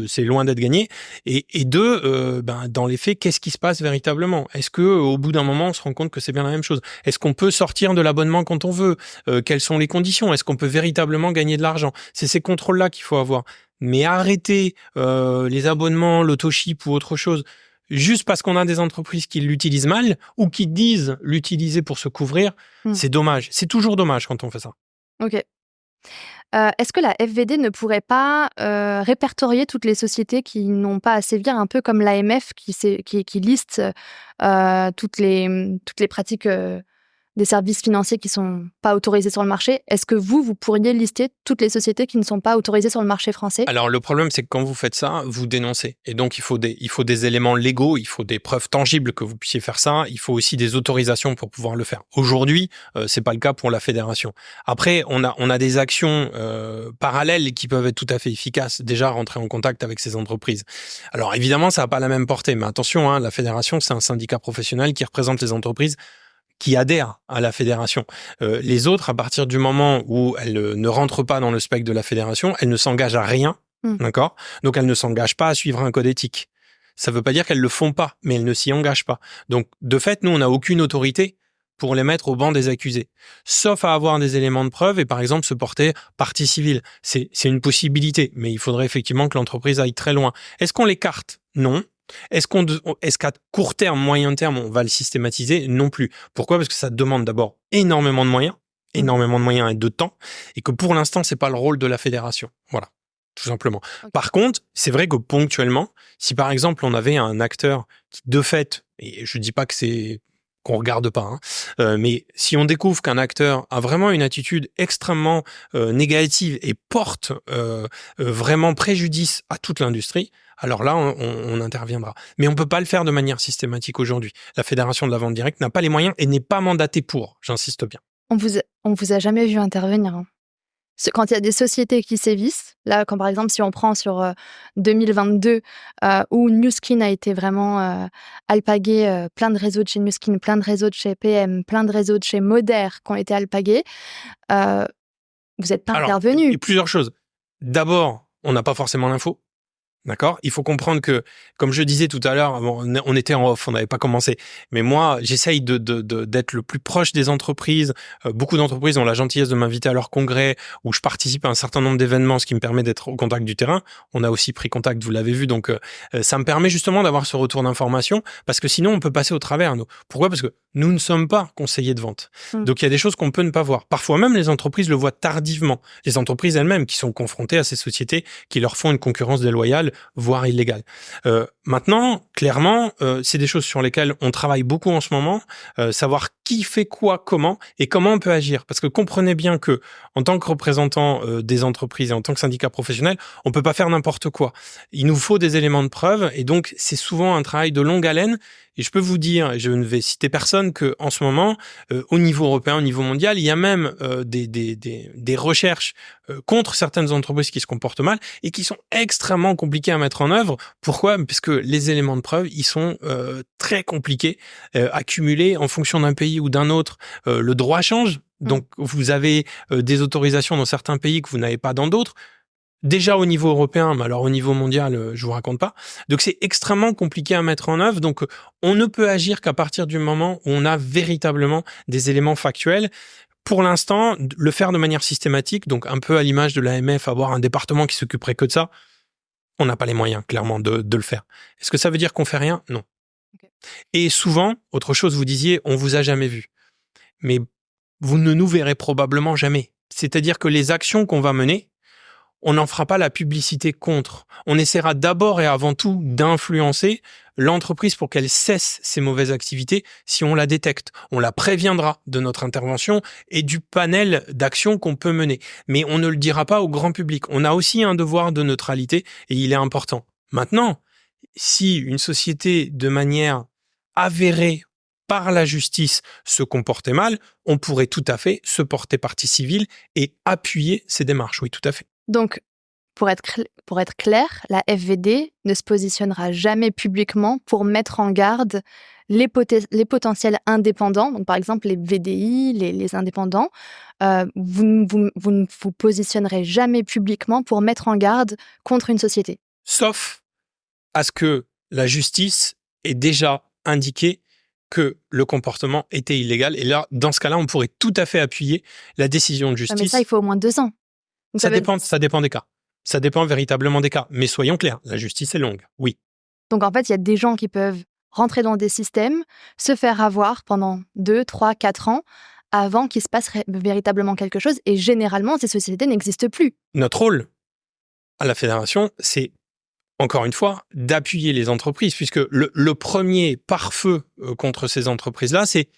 C'est loin d'être gagné. Et deux, dans les faits, qu'est-ce qui se passe véritablement? Est-ce que au bout d'un moment, on se rend compte que c'est bien la même chose? Est-ce qu'on peut sortir de l'abonnement quand on veut? Quelles sont les conditions? Est-ce qu'on peut véritablement gagner de l'argent? C'est ces contrôles-là qu'il faut avoir. Mais arrêter les abonnements, l'auto-ship ou autre chose, juste parce qu'on a des entreprises qui l'utilisent mal ou qui disent l'utiliser pour se couvrir, c'est dommage. C'est toujours dommage quand on fait ça. Ok. Est-ce que la FVD ne pourrait pas répertorier toutes les sociétés qui n'ont pas à sévir, un peu comme l'AMF qui liste toutes les pratiques des services financiers qui ne sont pas autorisés sur le marché? Est-ce que vous pourriez lister toutes les sociétés qui ne sont pas autorisées sur le marché français? Alors, le problème, c'est que quand vous faites ça, vous dénoncez. Et donc, il faut des éléments légaux, il faut des preuves tangibles que vous puissiez faire ça. Il faut aussi des autorisations pour pouvoir le faire. Aujourd'hui, c'est pas le cas pour la fédération. Après, on a des actions parallèles qui peuvent être tout à fait efficaces. Déjà, rentrer en contact avec ces entreprises. Alors, évidemment, ça n'a pas la même portée. Mais attention, la fédération, c'est un syndicat professionnel qui représente les entreprises qui adhèrent à la fédération. Les autres, à partir du moment où elles ne rentrent pas dans le spectre de la fédération, elles ne s'engagent à rien, d'accord? Donc, elles ne s'engagent pas à suivre un code éthique. Ça ne veut pas dire qu'elles le font pas, mais elles ne s'y engagent pas. Donc, de fait, nous, on n'a aucune autorité pour les mettre au banc des accusés, sauf à avoir des éléments de preuve et, par exemple, se porter partie civile. C'est une possibilité, mais il faudrait effectivement que l'entreprise aille très loin. Est-ce qu'on l'écarte? Non. Est-ce qu'à court terme, moyen terme, on va le systématiser? Non plus. Pourquoi? Parce que ça demande d'abord énormément de moyens et de temps, et que pour l'instant, c'est pas le rôle de la fédération. Voilà, tout simplement. Okay. Par contre, c'est vrai que ponctuellement, si par exemple on avait un acteur qui, de fait, et je dis pas que c'est qu'on regarde pas, mais si on découvre qu'un acteur a vraiment une attitude extrêmement négative et porte vraiment préjudice à toute l'industrie, alors là, on interviendra. Mais on ne peut pas le faire de manière systématique aujourd'hui. La Fédération de la vente directe n'a pas les moyens et n'est pas mandatée pour, j'insiste bien. On vous a jamais vu intervenir, hein. Quand il y a des sociétés qui sévissent, là, comme par exemple, si on prend sur 2022, où Nu Skin a été vraiment alpagué, plein de réseaux de chez Nu Skin, plein de réseaux de chez PM, plein de réseaux de chez Moder qui ont été alpagués, vous n'êtes pas intervenu. Il y a plusieurs choses. D'abord, on n'a pas forcément l'info. D'accord? Il faut comprendre que, comme je disais tout à l'heure, on était en off, on n'avait pas commencé. Mais moi, j'essaye d'être le plus proche des entreprises. Beaucoup d'entreprises ont la gentillesse de m'inviter à leur congrès où je participe à un certain nombre d'événements, ce qui me permet d'être au contact du terrain. On a aussi pris contact, vous l'avez vu. Donc, ça me permet justement d'avoir ce retour d'information parce que sinon, on peut passer au travers, nous. Pourquoi? Parce que nous ne sommes pas conseillers de vente. Donc, il y a des choses qu'on peut ne pas voir. Parfois même, les entreprises le voient tardivement. Les entreprises elles-mêmes qui sont confrontées à ces sociétés qui leur font une concurrence déloyale, voire illégale. Maintenant, clairement, c'est des choses sur lesquelles on travaille beaucoup en ce moment, savoir qui fait quoi, comment, et comment on peut agir. Parce que comprenez bien que, en tant que représentant des entreprises et en tant que syndicat professionnel, on peut pas faire n'importe quoi. Il nous faut des éléments de preuve, et donc c'est souvent un travail de longue haleine. Et je peux vous dire, et je ne vais citer personne, que en ce moment, au niveau européen, au niveau mondial, il y a même des recherches contre certaines entreprises qui se comportent mal et qui sont extrêmement compliquées à mettre en œuvre. Pourquoi? Parce que les éléments de preuve, ils sont très compliqués, accumulés en fonction d'un pays ou d'un autre. Le droit change, donc vous avez des autorisations dans certains pays que vous n'avez pas dans d'autres. Déjà au niveau européen, mais alors au niveau mondial, je vous raconte pas. Donc c'est extrêmement compliqué à mettre en œuvre. Donc on ne peut agir qu'à partir du moment où on a véritablement des éléments factuels. Pour l'instant, le faire de manière systématique, donc un peu à l'image de l'AMF, avoir un département qui s'occuperait que de ça, on n'a pas les moyens, clairement, de le faire. Est-ce que ça veut dire qu'on fait rien? Non. Okay. Et souvent, autre chose, vous disiez, on vous a jamais vu. Mais vous ne nous verrez probablement jamais. C'est-à-dire que les actions qu'on va mener, on n'en fera pas la publicité contre. On essaiera d'abord et avant tout d'influencer l'entreprise pour qu'elle cesse ses mauvaises activités si on la détecte. On la préviendra de notre intervention et du panel d'actions qu'on peut mener. Mais on ne le dira pas au grand public. On a aussi un devoir de neutralité et il est important. Maintenant, si une société, de manière avérée par la justice, se comportait mal, on pourrait tout à fait se porter partie civile et appuyer ces démarches. Oui, tout à fait. Donc, pour être clair, la FVD ne se positionnera jamais publiquement pour mettre en garde les potentiels indépendants, donc par exemple les VDI, les indépendants, vous ne vous positionnerez jamais publiquement pour mettre en garde contre une société. Sauf à ce que la justice ait déjà indiqué que le comportement était illégal. Et là, dans ce cas-là, on pourrait tout à fait appuyer la décision de justice. Mais ça, il faut au moins 2 ans. Donc ça dépend des cas. Ça dépend véritablement des cas. Mais soyons clairs, la justice est longue, oui. Donc en fait, il y a des gens qui peuvent rentrer dans des systèmes, se faire avoir pendant 2, 3, 4 ans avant qu'il se passe véritablement quelque chose. Et généralement, ces sociétés n'existent plus. Notre rôle à la fédération, c'est, encore une fois, d'appuyer les entreprises, puisque le premier pare-feu contre ces entreprises-là, c'est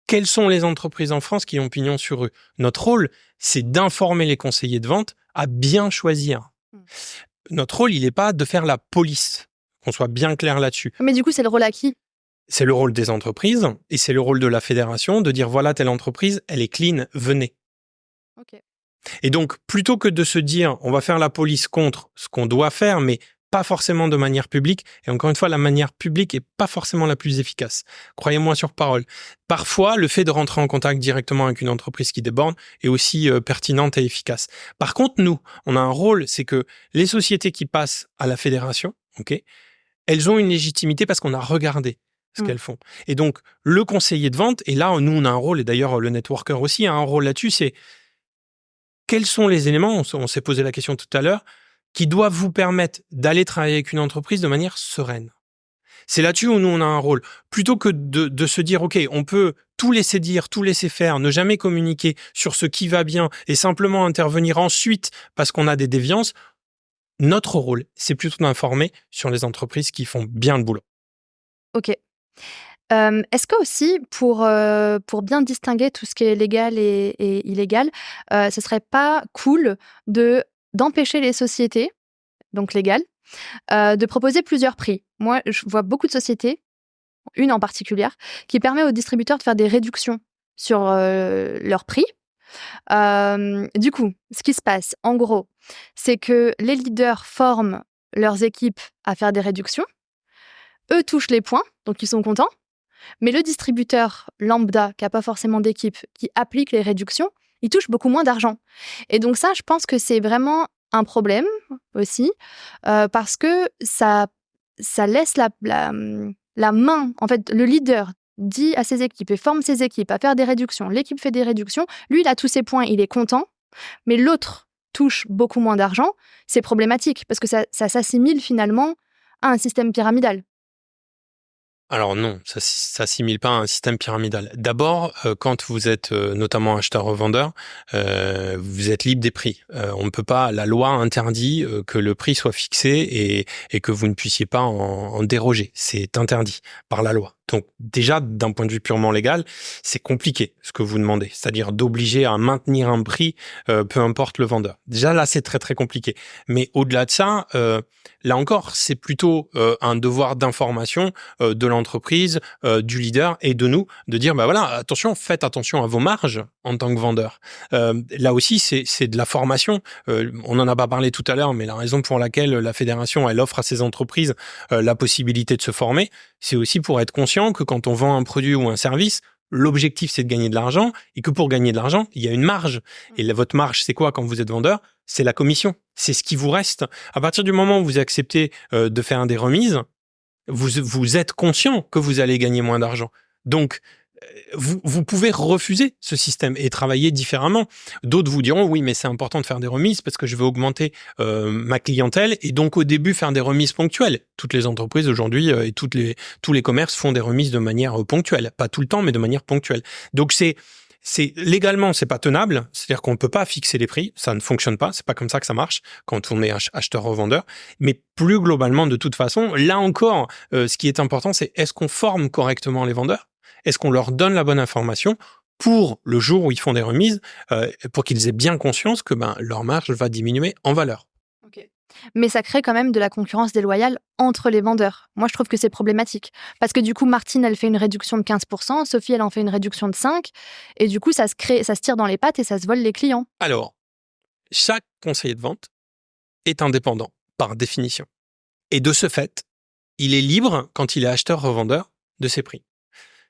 quelles sont les entreprises en France qui ont pignon sur eux. Notre rôle, c'est d'informer les conseillers de vente à bien choisir. Notre rôle, il n'est pas de faire la police, qu'on soit bien clair là-dessus. Mais du coup, c'est le rôle à qui ? C'est le rôle des entreprises et c'est le rôle de la fédération de dire voilà, telle entreprise, elle est clean, venez. Okay. Et donc, plutôt que de se dire on va faire la police contre ce qu'on doit faire, mais pas forcément de manière publique, et encore une fois, la manière publique est pas forcément la plus efficace. Croyez-moi sur parole. Parfois, le fait de rentrer en contact directement avec une entreprise qui déborde est aussi pertinente et efficace. Par contre, nous, on a un rôle, c'est que les sociétés qui passent à la fédération, ok, elles ont une légitimité parce qu'on a regardé ce qu'elles font. Et donc, le conseiller de vente, et là, nous, on a un rôle, et d'ailleurs, le networker aussi a un rôle là-dessus, c'est quels sont les éléments, on s'est posé la question tout à l'heure, qui doivent vous permettre d'aller travailler avec une entreprise de manière sereine. C'est là-dessus où nous, on a un rôle. Plutôt que de se dire, OK, on peut tout laisser dire, tout laisser faire, ne jamais communiquer sur ce qui va bien et simplement intervenir ensuite parce qu'on a des déviances, notre rôle, c'est plutôt d'informer sur les entreprises qui font bien le boulot. OK. Est-ce que aussi, pour bien distinguer tout ce qui est légal et illégal, ce serait pas cool d'empêcher les sociétés, donc légales, de proposer plusieurs prix? Moi, je vois beaucoup de sociétés, une en particulier, qui permet aux distributeurs de faire des réductions sur leurs prix. Du coup, ce qui se passe, en gros, c'est que les leaders forment leurs équipes à faire des réductions. Eux touchent les points, donc ils sont contents. Mais le distributeur lambda, qui n'a pas forcément d'équipe, qui applique les réductions, il touche beaucoup moins d'argent. Et donc ça, je pense que c'est vraiment un problème aussi, parce que ça laisse la main. En fait, le leader dit à ses équipes et forme ses équipes à faire des réductions. L'équipe fait des réductions. Lui, il a tous ses points, il est content. Mais l'autre touche beaucoup moins d'argent. C'est problématique, parce que ça s'assimile finalement à un système pyramidal. Alors non, ça s'assimile pas à un système pyramidal. D'abord, quand vous êtes notamment acheteur-revendeur, vous êtes libre des prix. On ne peut pas, la loi interdit que le prix soit fixé et que vous ne puissiez pas en déroger. C'est interdit par la loi. Donc déjà, d'un point de vue purement légal, c'est compliqué ce que vous demandez, c'est-à-dire d'obliger à maintenir un prix, peu importe le vendeur. Déjà là, c'est très très compliqué. Mais au-delà de ça, là encore, c'est plutôt un devoir d'information de l'entreprise, du leader et de nous, de dire bah voilà, attention, faites attention à vos marges en tant que vendeur. Là aussi, c'est de la formation. On en a pas parlé tout à l'heure, mais la raison pour laquelle la fédération elle offre à ses entreprises la possibilité de se former, c'est aussi pour être conscient que quand on vend un produit ou un service, l'objectif c'est de gagner de l'argent et que pour gagner de l'argent, il y a une marge. Et votre marge, c'est quoi quand vous êtes vendeur ? C'est la commission. C'est ce qui vous reste. À partir du moment où vous acceptez de faire des remises, vous êtes conscient que vous allez gagner moins d'argent. Donc, vous pouvez refuser ce système et travailler différemment. D'autres vous diront, oui, mais c'est important de faire des remises parce que je veux augmenter ma clientèle et donc au début faire des remises ponctuelles. Toutes les entreprises aujourd'hui et tous les commerces font des remises de manière ponctuelle. Pas tout le temps, mais de manière ponctuelle. Donc légalement, c'est pas tenable. C'est-à-dire qu'on ne peut pas fixer les prix. Ça ne fonctionne pas. C'est pas comme ça que ça marche quand on est acheteur-revendeur. Mais plus globalement, de toute façon, là encore, ce qui est important, c'est est-ce qu'on forme correctement les vendeurs ? Est-ce qu'on leur donne la bonne information pour le jour où ils font des remises, pour qu'ils aient bien conscience que leur marge va diminuer en valeur. Okay. Mais ça crée quand même de la concurrence déloyale entre les vendeurs. Moi, je trouve que c'est problématique. Parce que du coup, Martine, elle fait une réduction de 15%, Sophie, elle en fait une réduction de 5%, et du coup, ça se tire dans les pattes et ça se vole les clients. Alors, chaque conseiller de vente est indépendant, par définition. Et de ce fait, il est libre, quand il est acheteur-revendeur, de ces prix.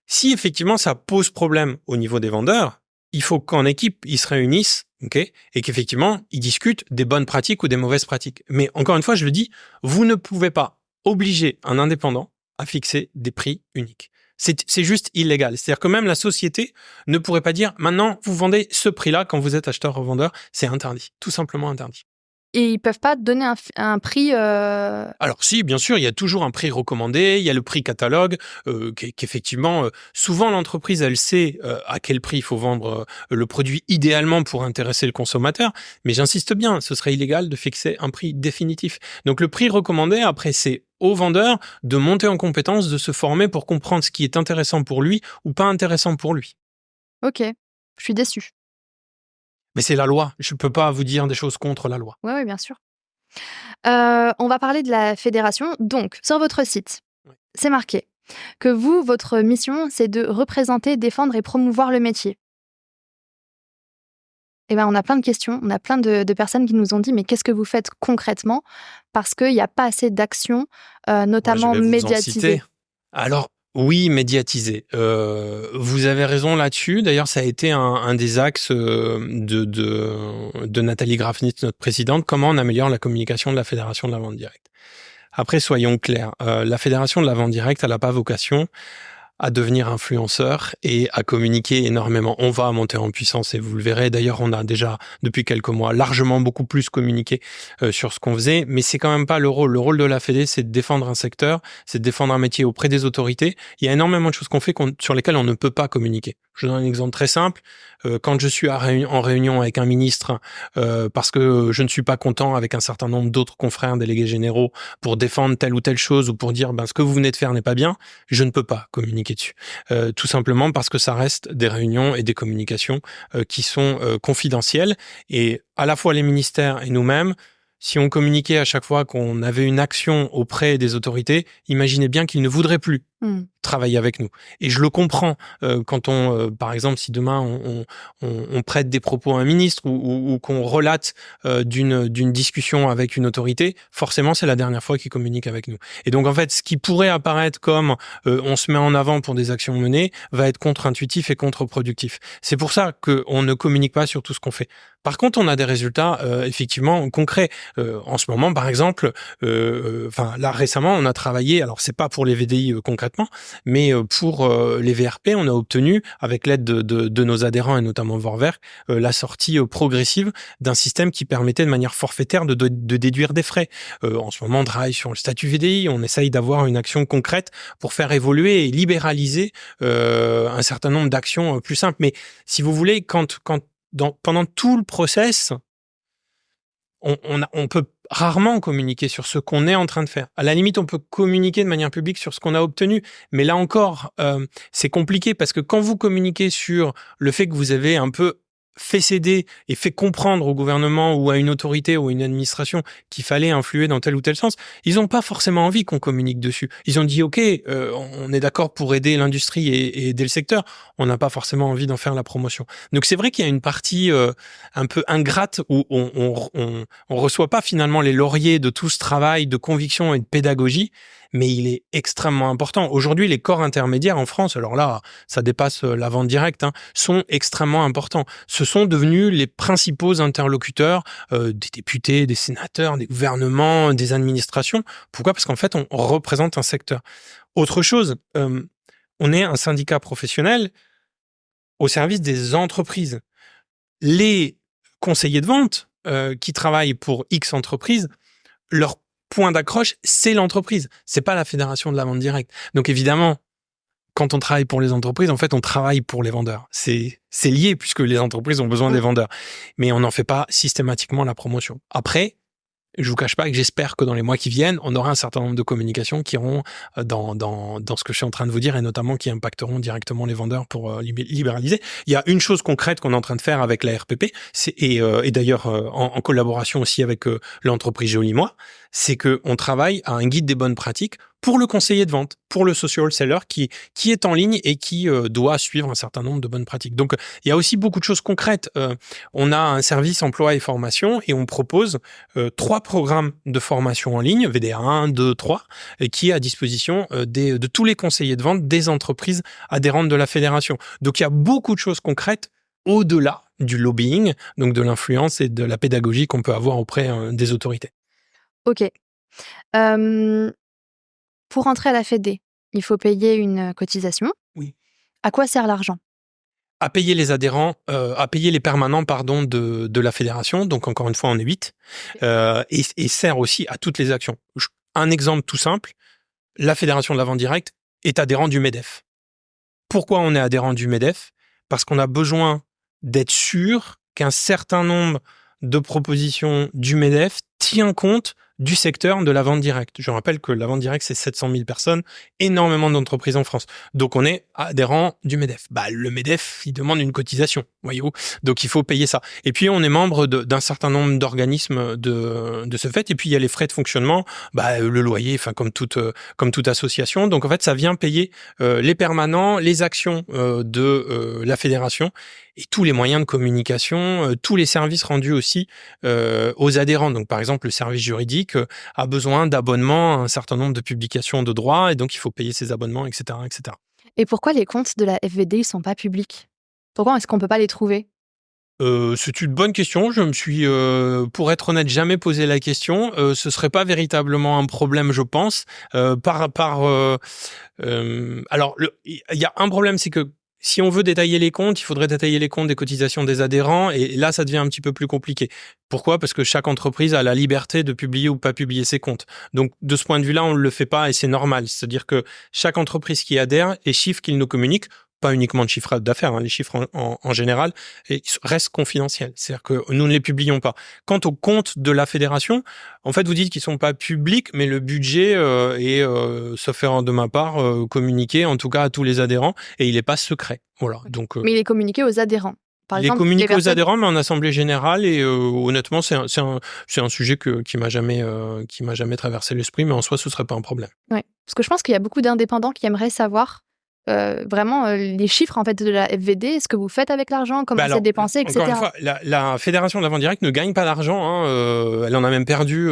Si effectivement ça pose problème au niveau des vendeurs, il faut qu'en équipe, ils se réunissent, okay, et qu'effectivement, ils discutent des bonnes pratiques ou des mauvaises pratiques. Mais encore une fois, je le dis, vous ne pouvez pas obliger un indépendant à fixer des prix uniques. C'est juste illégal. C'est-à-dire que même la société ne pourrait pas dire « Maintenant, vous vendez ce prix-là quand vous êtes acheteur-revendeur ». C'est interdit, tout simplement interdit. Et ils peuvent pas donner un prix Alors si, bien sûr, il y a toujours un prix recommandé, il y a le prix catalogue, qu'effectivement, souvent l'entreprise, elle sait à quel prix il faut vendre le produit idéalement pour intéresser le consommateur, mais j'insiste bien, ce serait illégal de fixer un prix définitif. Donc le prix recommandé, après, c'est au vendeur de monter en compétence, de se former pour comprendre ce qui est intéressant pour lui ou pas intéressant pour lui. Ok, je suis déçue. Mais c'est la loi. Je ne peux pas vous dire des choses contre la loi. Oui, bien sûr. On va parler de la fédération. Donc, sur votre site, c'est marqué que vous, votre mission, c'est de représenter, défendre et promouvoir le métier. Eh ben, on a plein de questions. On a plein de personnes qui nous ont dit « Mais qu'est-ce que vous faites concrètement ?» Parce qu'il n'y a pas assez d'actions, notamment médiatisées. Alors, oui, médiatisé. Vous avez raison là-dessus. D'ailleurs, ça a été un des axes de Nathalie Grafnitz, notre présidente. Comment on améliore la communication de la Fédération de la vente directe. Après, soyons clairs. La Fédération de la vente directe, elle n'a pas vocation à devenir influenceur et à communiquer énormément. On va monter en puissance et vous le verrez. D'ailleurs, on a déjà, depuis quelques mois, largement beaucoup plus communiqué sur ce qu'on faisait, mais c'est quand même pas le rôle. Le rôle de la Fédé, c'est de défendre un secteur, c'est de défendre un métier auprès des autorités. Il y a énormément de choses qu'on fait sur lesquelles on ne peut pas communiquer. Je donne un exemple très simple. Quand je suis en réunion avec un ministre parce que je ne suis pas content avec un certain nombre d'autres confrères délégués généraux pour défendre telle ou telle chose ou pour dire ce que vous venez de faire n'est pas bien, je ne peux pas communiquer dessus. Tout simplement parce que ça reste des réunions et des communications qui sont confidentielles. Et à la fois les ministères et nous-mêmes, si on communiquait à chaque fois qu'on avait une action auprès des autorités, imaginez bien qu'ils ne voudraient plus travailler avec nous. Et je le comprends quand par exemple, si demain on prête des propos à un ministre ou qu'on relate d'une discussion avec une autorité, forcément c'est la dernière fois qu'il communique avec nous. Et donc en fait, ce qui pourrait apparaître comme on se met en avant pour des actions menées va être contre-intuitif et contre-productif. C'est pour ça qu'on ne communique pas sur tout ce qu'on fait. Par contre, on a des résultats effectivement concrets. En ce moment, par exemple, là récemment, on a travaillé. Alors, c'est pas pour les VDI concrètement, mais pour les VRP, on a obtenu, avec l'aide de nos adhérents et notamment Vorwerk, la sortie progressive d'un système qui permettait de manière forfaitaire de déduire des frais. En ce moment, on travaille sur le statut VDI. On essaye d'avoir une action concrète pour faire évoluer et libéraliser un certain nombre d'actions plus simples. Mais si vous voulez, pendant tout le process, on peut rarement communiquer sur ce qu'on est en train de faire. À la limite, on peut communiquer de manière publique sur ce qu'on a obtenu. Mais là encore, c'est compliqué parce que quand vous communiquez sur le fait que vous avez un peu fait céder et fait comprendre au gouvernement ou à une autorité ou à une administration qu'il fallait influer dans tel ou tel sens, ils n'ont pas forcément envie qu'on communique dessus. Ils ont dit « Ok, on est d'accord pour aider l'industrie et aider le secteur. On n'a pas forcément envie d'en faire la promotion. » Donc c'est vrai qu'il y a une partie un peu ingrate où on reçoit pas finalement les lauriers de tout ce travail de conviction et de pédagogie, mais il est extrêmement important. Aujourd'hui, les corps intermédiaires en France, alors là, ça dépasse la vente directe, sont extrêmement importants. Ce sont devenus les principaux interlocuteurs des députés, des sénateurs, des gouvernements, des administrations. Pourquoi ? Parce qu'en fait, on représente un secteur. Autre chose, on est un syndicat professionnel au service des entreprises. Les conseillers de vente qui travaillent pour X entreprises, leur point d'accroche, c'est l'entreprise. C'est pas la fédération de la vente directe. Donc évidemment, quand on travaille pour les entreprises, en fait, on travaille pour les vendeurs. C'est lié puisque les entreprises ont besoin des vendeurs. Mais on n'en fait pas systématiquement la promotion. Après, je vous cache pas que j'espère que dans les mois qui viennent, on aura un certain nombre de communications qui iront dans ce que je suis en train de vous dire et notamment qui impacteront directement les vendeurs pour libéraliser. Il y a une chose concrète qu'on est en train de faire avec la RPP, et d'ailleurs en collaboration aussi avec l'entreprise Joli Moi, c'est qu'on travaille à un guide des bonnes pratiques pour le conseiller de vente, pour le social seller qui est en ligne et qui doit suivre un certain nombre de bonnes pratiques. Donc, il y a aussi beaucoup de choses concrètes. On a un service emploi et formation et on propose 3 programmes de formation en ligne, VDA 1, 2, 3, qui est à disposition de tous les conseillers de vente des entreprises adhérentes de la fédération. Donc, il y a beaucoup de choses concrètes au-delà du lobbying, donc de l'influence et de la pédagogie qu'on peut avoir auprès des autorités. Ok. Pour entrer à la Fédé, il faut payer une cotisation. Oui. À quoi sert l'argent ? À payer les adhérents, à payer les permanents, de la fédération. Donc, encore une fois, on est 8. Et sert aussi à toutes les actions. Un exemple tout simple, la Fédération de la vente directe est adhérent du MEDEF. Pourquoi on est adhérent du MEDEF ? Parce qu'on a besoin d'être sûr qu'un certain nombre de propositions du MEDEF tient compte du secteur de la vente directe. Je rappelle que la vente directe, c'est 700 000 personnes, énormément d'entreprises en France. Donc, on est adhérent du MEDEF. Le MEDEF, il demande une cotisation, voyez-vous. Donc, il faut payer ça. Et puis, on est membre d'un certain nombre d'organismes de ce fait. Et puis, il y a les frais de fonctionnement, le loyer, comme toute association. Donc, en fait, ça vient payer les permanents, les actions de la fédération et tous les moyens de communication, tous les services rendus aussi aux adhérents. Donc, par exemple, le service juridique a besoin d'abonnements à un certain nombre de publications de droit et donc il faut payer ses abonnements, etc., etc. Et pourquoi les comptes de la FVD ne sont pas publics ? Pourquoi est-ce qu'on ne peut pas les trouver ? C'est une bonne question. Je me suis, pour être honnête, jamais posé la question. Ce serait pas véritablement un problème, je pense. Alors, il y a un problème, c'est que si on veut détailler les comptes, il faudrait détailler les comptes des cotisations des adhérents et là, ça devient un petit peu plus compliqué. Pourquoi ? Parce que chaque entreprise a la liberté de publier ou pas publier ses comptes. Donc, de ce point de vue-là, on ne le fait pas et c'est normal. C'est-à-dire que chaque entreprise qui adhère, les chiffres qu'ils nous communiquent, pas uniquement de chiffre d'affaires, les chiffres en général, restent confidentiels. C'est-à-dire que nous ne les publions pas. Quant aux comptes de la fédération, en fait, vous dites qu'ils sont pas publics, mais le budget est, sauf erreur de ma part, communiqué, en tout cas à tous les adhérents, et il n'est pas secret. Voilà. Donc, mais il est communiqué aux adhérents. Par il exemple, est communiqué aux adhérents, mais en assemblée générale, et honnêtement, c'est un sujet qui m'a jamais traversé l'esprit, mais en soi, ce serait pas un problème. Ouais, parce que je pense qu'il y a beaucoup d'indépendants qui aimeraient savoir vraiment les chiffres en fait de la FVD, ce que vous faites avec l'argent, comment c'est dépensé, etc. Encore une fois, la Fédération de la vente directe ne gagne pas d'argent. Elle en a même perdu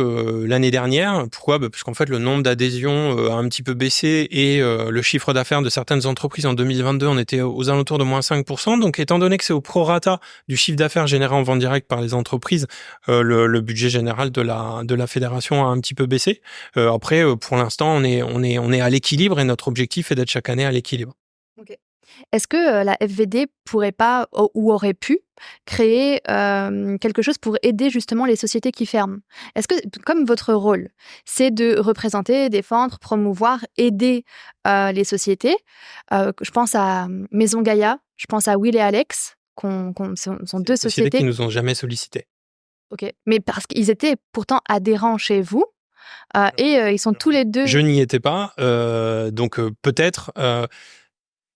l'année dernière. Pourquoi ? Parce qu'en fait, le nombre d'adhésions a un petit peu baissé et le chiffre d'affaires de certaines entreprises en 2022, on était aux alentours de moins 5%. Donc, étant donné que c'est au prorata du chiffre d'affaires généré en vente directe par les entreprises, le budget général de la fédération a un petit peu baissé. Après, pour l'instant, on est à l'équilibre et notre objectif est d'être chaque année à l'équilibre. Okay. Est-ce que la FVD pourrait pas ou aurait pu créer quelque chose pour aider justement les sociétés qui ferment ? Est-ce que, comme votre rôle, c'est de représenter, défendre, promouvoir, aider les sociétés, je pense à Maison Gaïa, je pense à Will et Alex, sont deux sociétés qui nous ont jamais sollicités. Ok, mais parce qu'ils étaient pourtant adhérents chez vous. Et ils sont tous les deux... Je n'y étais pas, donc peut-être...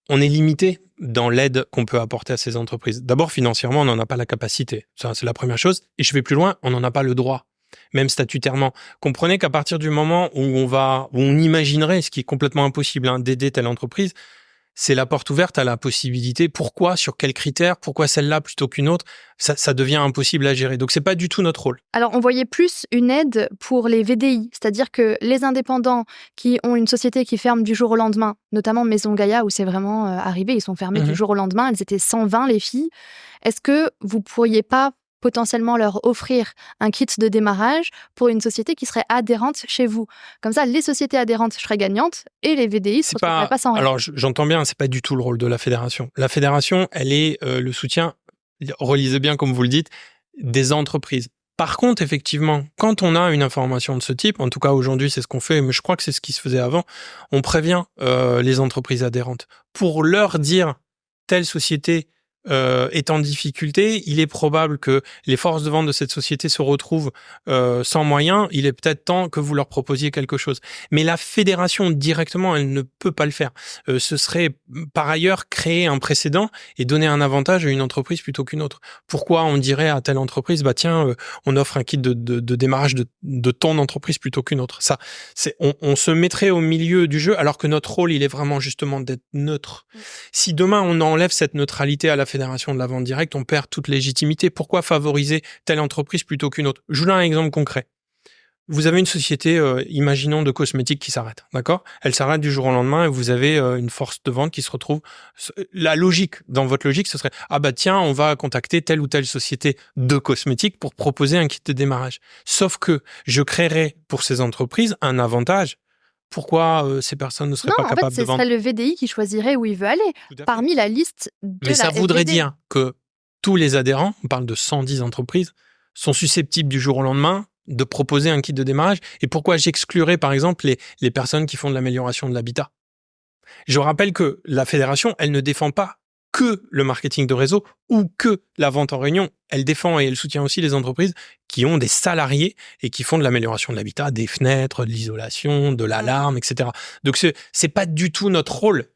on est limité dans l'aide qu'on peut apporter à ces entreprises. D'abord, financièrement, on n'en a pas la capacité. Ça, c'est la première chose. Et je vais plus loin, on n'en a pas le droit, même statutairement. Comprenez qu'à partir du moment où on imaginerait, ce qui est complètement impossible, d'aider telle entreprise, c'est la porte ouverte à la possibilité. Pourquoi ? Sur quels critères ? Pourquoi celle-là plutôt qu'une autre ? Ça devient impossible à gérer. Donc, c'est pas du tout notre rôle. Alors, on voyait plus une aide pour les VDI, c'est-à-dire que les indépendants qui ont une société qui ferme du jour au lendemain, notamment Maison Gaïa, où c'est vraiment arrivé, ils sont fermés du jour au lendemain, elles étaient 120 les filles. Est-ce que vous pourriez pas potentiellement leur offrir un kit de démarrage pour une société qui serait adhérente chez vous. Comme ça, les sociétés adhérentes seraient gagnantes et les VDI ne se retrouveraient pas sans rien. Alors, j'entends bien, c'est pas du tout le rôle de la fédération. La fédération, elle est le soutien, relisez bien comme vous le dites, des entreprises. Par contre, effectivement, quand on a une information de ce type, en tout cas aujourd'hui c'est ce qu'on fait, mais je crois que c'est ce qui se faisait avant, on prévient les entreprises adhérentes pour leur dire telle société est en difficulté, il est probable que les forces de vente de cette société se retrouvent sans moyens, il est peut-être temps que vous leur proposiez quelque chose. Mais la fédération directement, elle ne peut pas le faire. Ce serait par ailleurs créer un précédent et donner un avantage à une entreprise plutôt qu'une autre. Pourquoi on dirait à telle entreprise, on offre un kit de démarrage de ton entreprise plutôt qu'une autre. Ça, on se mettrait au milieu du jeu alors que notre rôle, il est vraiment justement d'être neutre. Si demain on enlève cette neutralité à la fédération de la vente directe, on perd toute légitimité. Pourquoi favoriser telle entreprise plutôt qu'une autre? Je vous donne un exemple concret. Vous avez une société, imaginons, de cosmétiques qui s'arrête, d'accord? Elle s'arrête du jour au lendemain et vous avez une force de vente qui se retrouve. La logique, dans votre logique, ce serait on va contacter telle ou telle société de cosmétiques pour proposer un kit de démarrage. Sauf que je créerai pour ces entreprises un avantage. Pourquoi ces personnes ne seraient pas capables de vendre? Ce serait le VDI qui choisirait où il veut aller, parmi la liste de Mais ça voudrait dire que tous les adhérents, on parle de 110 entreprises, sont susceptibles du jour au lendemain de proposer un kit de démarrage. Et pourquoi j'exclurais, par exemple, les personnes qui font de l'amélioration de l'habitat? Je rappelle que la fédération, elle ne défend pas que le marketing de réseau ou que la vente en réunion. Elle défend et elle soutient aussi les entreprises qui ont des salariés et qui font de l'amélioration de l'habitat, des fenêtres, de l'isolation, de l'alarme, etc. Donc, c'est pas du tout notre rôle.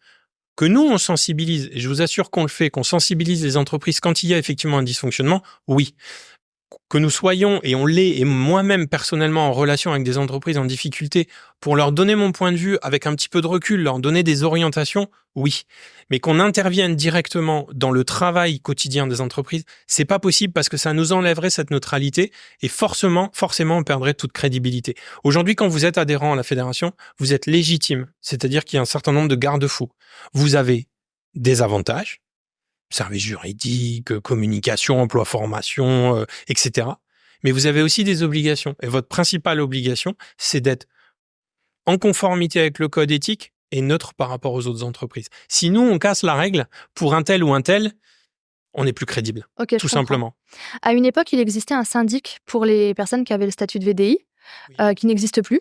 Que nous, on sensibilise, et je vous assure qu'on le fait, qu'on sensibilise les entreprises quand il y a effectivement un dysfonctionnement, oui. Que nous soyons, et on l'est, et moi-même personnellement en relation avec des entreprises en difficulté, pour leur donner mon point de vue avec un petit peu de recul, leur donner des orientations, oui. Mais qu'on intervienne directement dans le travail quotidien des entreprises, c'est pas possible parce que ça nous enlèverait cette neutralité et forcément, on perdrait toute crédibilité. Aujourd'hui, quand vous êtes adhérent à la fédération, vous êtes légitime, c'est-à-dire qu'il y a un certain nombre de garde-fous. Vous avez des avantages, services juridiques, communication, emploi, formation, etc. Mais vous avez aussi des obligations. Et votre principale obligation, c'est d'être en conformité avec le code éthique et neutre par rapport aux autres entreprises. Si nous, on casse la règle pour un tel ou un tel, on n'est plus crédible, tout simplement. À une époque, il existait un syndic pour les personnes qui avaient le statut de VDI, qui n'existe plus.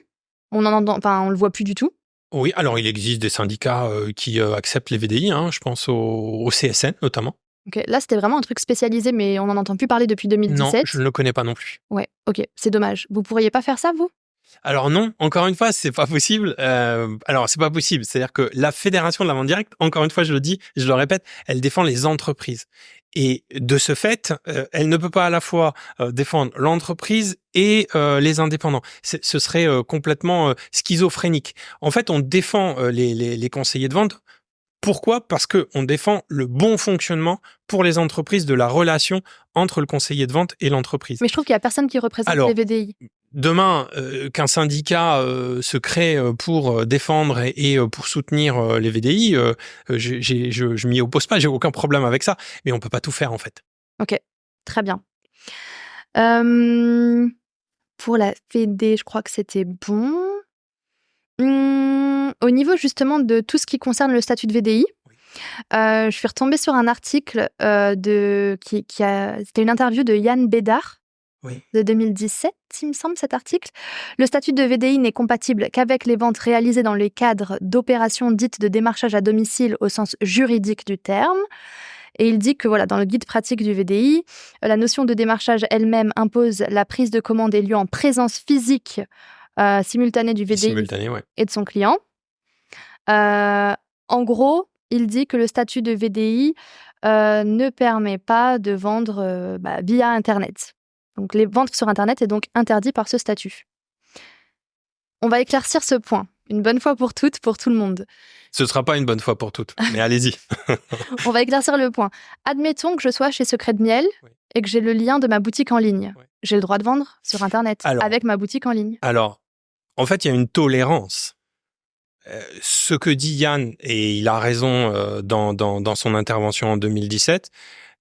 On le voit plus du tout. Oui, alors il existe des syndicats qui acceptent les VDI, je pense au CSN notamment. Ok, là c'était vraiment un truc spécialisé, mais on n'en entend plus parler depuis 2017. Non, je ne le connais pas non plus. Ouais, ok, c'est dommage. Vous pourriez pas faire ça, vous? Alors non, encore une fois, c'est pas possible. C'est pas possible. C'est-à-dire que la fédération de la vente directe, encore une fois, je le dis, je le répète, elle défend les entreprises. Et de ce fait, elle ne peut pas à la fois défendre l'entreprise et les indépendants. Ce serait complètement schizophrénique. En fait, on défend les conseillers de vente. Pourquoi? Parce que on défend le bon fonctionnement pour les entreprises de la relation entre le conseiller de vente et l'entreprise. Mais je trouve qu'il y a personne qui représente les VDI. Demain, qu'un syndicat se crée pour défendre et pour soutenir les VDI, je m'y oppose pas, j'ai aucun problème avec ça, mais on peut pas tout faire en fait. Ok, très bien. Pour la FED, je crois que c'était bon. Au niveau justement de tout ce qui concerne le statut de VDI, je suis retombée sur un article c'était une interview de Yann Bédard de 2017, il me semble, cet article. Le statut de VDI n'est compatible qu'avec les ventes réalisées dans les cadres d'opérations dites de démarchage à domicile au sens juridique du terme. Et il dit que dans le guide pratique du VDI, la notion de démarchage elle-même impose la prise de commande et lieu en présence physique simultanée du VDI et de son client. En gros, il dit que le statut de VDI ne permet pas de vendre via Internet. Donc, les ventes sur Internet est donc interdit par ce statut. On va éclaircir ce point, une bonne fois pour toutes, pour tout le monde. Ce ne sera pas une bonne fois pour toutes, mais allez-y. On va éclaircir le point. Admettons que je sois chez Secret de Miel et que j'ai le lien de ma boutique en ligne. J'ai le droit de vendre sur Internet avec ma boutique en ligne. Alors, en fait, il y a une tolérance. Ce que dit Yann, et il a raison dans son intervention en 2017,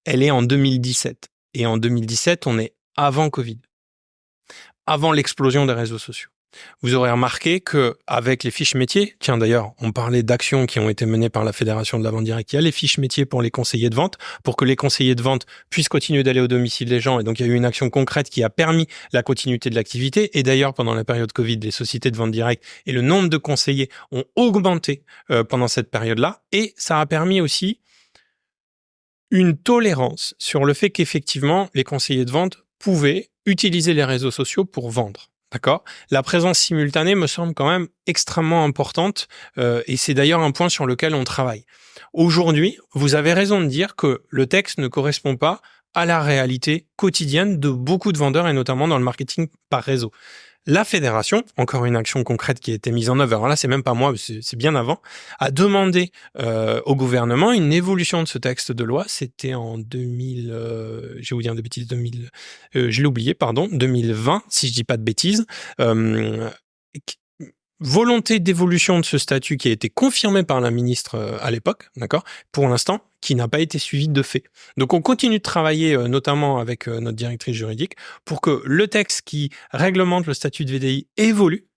elle est en 2017. Et en 2017, on est avant Covid, avant l'explosion des réseaux sociaux. Vous aurez remarqué que avec les fiches métiers, tiens d'ailleurs, on parlait d'actions qui ont été menées par la Fédération de la vente directe, il y a les fiches métiers pour les conseillers de vente, pour que les conseillers de vente puissent continuer d'aller au domicile des gens. Et donc, il y a eu une action concrète qui a permis la continuité de l'activité. Et d'ailleurs, pendant la période Covid, les sociétés de vente directe et le nombre de conseillers ont augmenté pendant cette période-là. Et ça a permis aussi une tolérance sur le fait qu'effectivement, les conseillers de vente pouvaient utiliser les réseaux sociaux pour vendre. D'accord ? La présence simultanée me semble quand même extrêmement importante et c'est d'ailleurs un point sur lequel on travaille. Aujourd'hui, vous avez raison de dire que le texte ne correspond pas à la réalité quotidienne de beaucoup de vendeurs et notamment dans le marketing par réseau. La fédération, encore une action concrète qui a été mise en œuvre, alors là c'est même pas moi, c'est bien avant, a demandé au gouvernement une évolution de ce texte de loi. C'était en 2000, je vais vous dire de bêtises, 2000, je l'ai oublié, pardon, 2020, si je dis pas de bêtises. Volonté d'évolution de ce statut qui a été confirmée par la ministre à l'époque, d'accord, pour l'instant, qui n'a pas été suivie de fait. Donc on continue de travailler notamment avec notre directrice juridique pour que le texte qui réglemente le statut de VDI évolue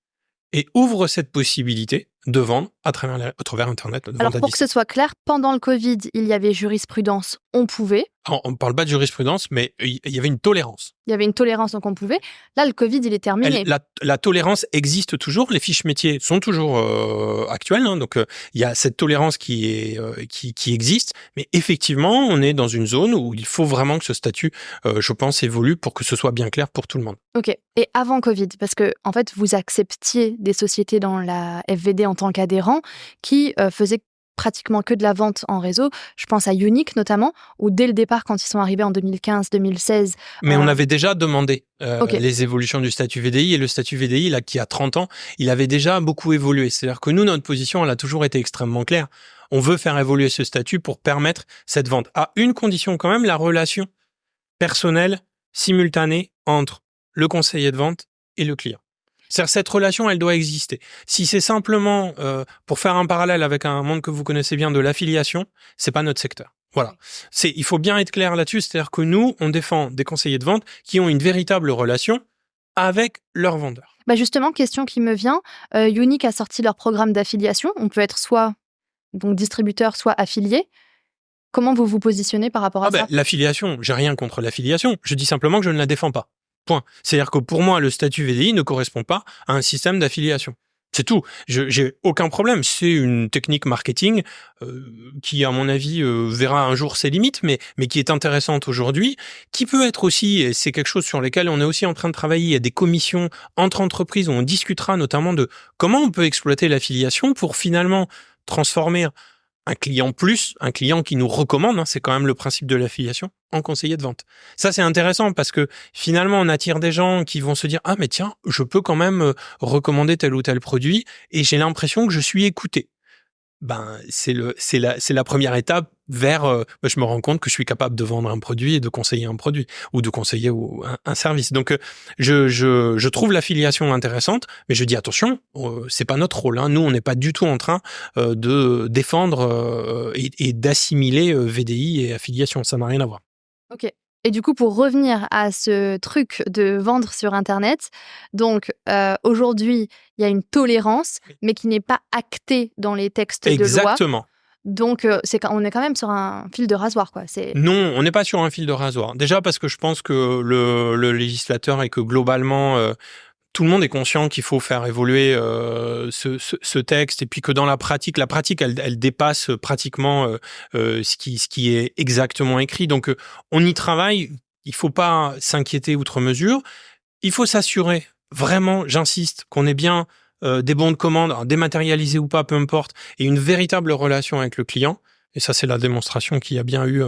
et ouvre cette possibilité de vendre à travers Internet. Alors pour que ce soit clair, pendant le Covid, il y avait jurisprudence, on pouvait. On ne parle pas de jurisprudence, mais il y avait une tolérance. Il y avait une tolérance, donc on pouvait. Là, le Covid, il est terminé. La tolérance existe toujours. Les fiches métiers sont toujours actuelles. Hein, donc, il y a cette tolérance qui existe. Mais effectivement, on est dans une zone où il faut vraiment que ce statut, je pense, évolue pour que ce soit bien clair pour tout le monde. OK. Et avant Covid, parce que en fait, vous acceptiez des sociétés dans la FVD en tant qu'adhérents qui faisaient pratiquement que de la vente en réseau. Je pense à Unique notamment, où dès le départ, quand ils sont arrivés en 2015-2016... Mais on avait déjà demandé les évolutions du statut VDI, et le statut VDI, là, qui a 30 ans, il avait déjà beaucoup évolué. C'est-à-dire que nous, notre position, elle a toujours été extrêmement claire. On veut faire évoluer ce statut pour permettre cette vente. À une condition quand même, la relation personnelle, simultanée, entre le conseiller de vente et le client. C'est-à-dire cette relation, elle doit exister. Si c'est simplement, pour faire un parallèle avec un monde que vous connaissez bien, de l'affiliation, c'est pas notre secteur. Voilà. Il faut bien être clair là-dessus, c'est-à-dire que nous, on défend des conseillers de vente qui ont une véritable relation avec leurs vendeurs. Bah justement, question qui me vient, Unique a sorti leur programme d'affiliation. On peut être soit donc distributeur, soit affilié. Comment vous vous positionnez par rapport à ça ? L'affiliation, j'ai rien contre l'affiliation. Je dis simplement que je ne la défends pas. Point. C'est-à-dire que pour moi, le statut VDI ne correspond pas à un système d'affiliation. C'est tout. J'ai aucun problème. C'est une technique marketing qui, à mon avis, verra un jour ses limites, mais qui est intéressante aujourd'hui, qui peut être aussi, et c'est quelque chose sur lequel on est aussi en train de travailler, il y a des commissions entre entreprises où on discutera notamment de comment on peut exploiter l'affiliation pour finalement transformer un client plus, un client qui nous recommande, hein, c'est quand même le principe de l'affiliation, en conseiller de vente. Ça, c'est intéressant parce que finalement, on attire des gens qui vont se dire « Ah, mais tiens, je peux quand même recommander tel ou tel produit et j'ai l'impression que je suis écouté. » C'est la première étape vers je me rends compte que je suis capable de vendre un produit et de conseiller un produit ou de conseiller un service. Donc je trouve l'affiliation intéressante, mais je dis attention, c'est pas notre rôle. Hein. Nous, on n'est pas du tout en train de défendre et d'assimiler VDI et affiliation. Ça n'a rien à voir. Ok. Et du coup, pour revenir à ce truc de vendre sur Internet, donc aujourd'hui, il y a une tolérance, mais qui n'est pas actée dans les textes de loi. Exactement. Donc, on est quand même sur un fil de rasoir, quoi. Non, on n'est pas sur un fil de rasoir. Déjà parce que je pense que le législateur et que globalement... tout le monde est conscient qu'il faut faire évoluer ce texte et puis que dans la pratique, elle dépasse pratiquement ce qui est exactement écrit. Donc, on y travaille. Il faut pas s'inquiéter outre mesure. Il faut s'assurer, vraiment, j'insiste, qu'on ait bien des bons de commande, dématérialisés ou pas, peu importe, et une véritable relation avec le client. Et ça, c'est la démonstration qu'il y a bien eu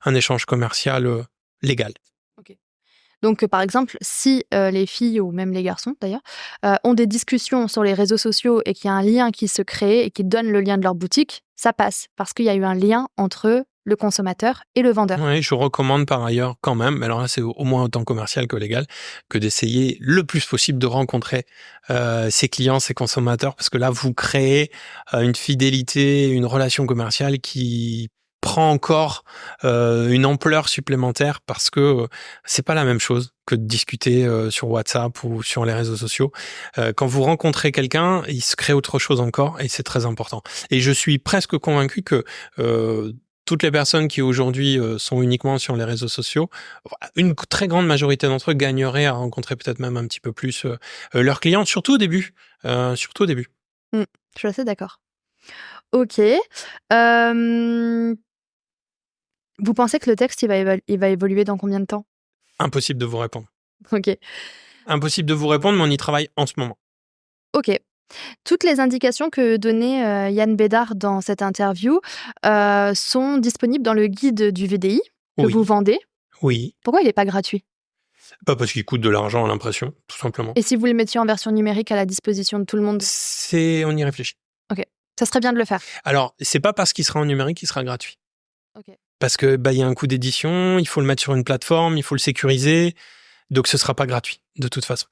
un échange commercial légal. Ok. Donc, par exemple, si les filles, ou même les garçons d'ailleurs, ont des discussions sur les réseaux sociaux et qu'il y a un lien qui se crée et qui donne le lien de leur boutique, ça passe parce qu'il y a eu un lien entre le consommateur et le vendeur. Oui, je recommande par ailleurs quand même, alors là c'est au moins autant commercial que légal, que d'essayer le plus possible de rencontrer ses clients, ses consommateurs, parce que là vous créez une fidélité, une relation commerciale qui prend encore une ampleur supplémentaire parce que c'est pas la même chose que de discuter sur WhatsApp ou sur les réseaux sociaux. Quand vous rencontrez quelqu'un, il se crée autre chose encore et c'est très important. Et je suis presque convaincu que toutes les personnes qui aujourd'hui sont uniquement sur les réseaux sociaux, une très grande majorité d'entre eux gagneraient à rencontrer peut-être même un petit peu plus leurs clients, surtout au début. Je suis assez d'accord. Ok. Vous pensez que le texte, il va évoluer dans combien de temps? Impossible de vous répondre. Ok. Impossible de vous répondre, mais on y travaille en ce moment. Ok. Toutes les indications que donnait Yann Bédard dans cette interview sont disponibles dans le guide du VDI que vous vendez. Oui. Pourquoi il n'est pas gratuit? Parce qu'il coûte de l'argent à l'impression, tout simplement. Et si vous le mettiez en version numérique à la disposition de tout le monde? On y réfléchit. Ok. Ça serait bien de le faire. Alors, c'est pas parce qu'il sera en numérique qu'il sera gratuit. Ok. Parce que y a un coût d'édition, il faut le mettre sur une plateforme, il faut le sécuriser, donc ce sera pas gratuit de toute façon.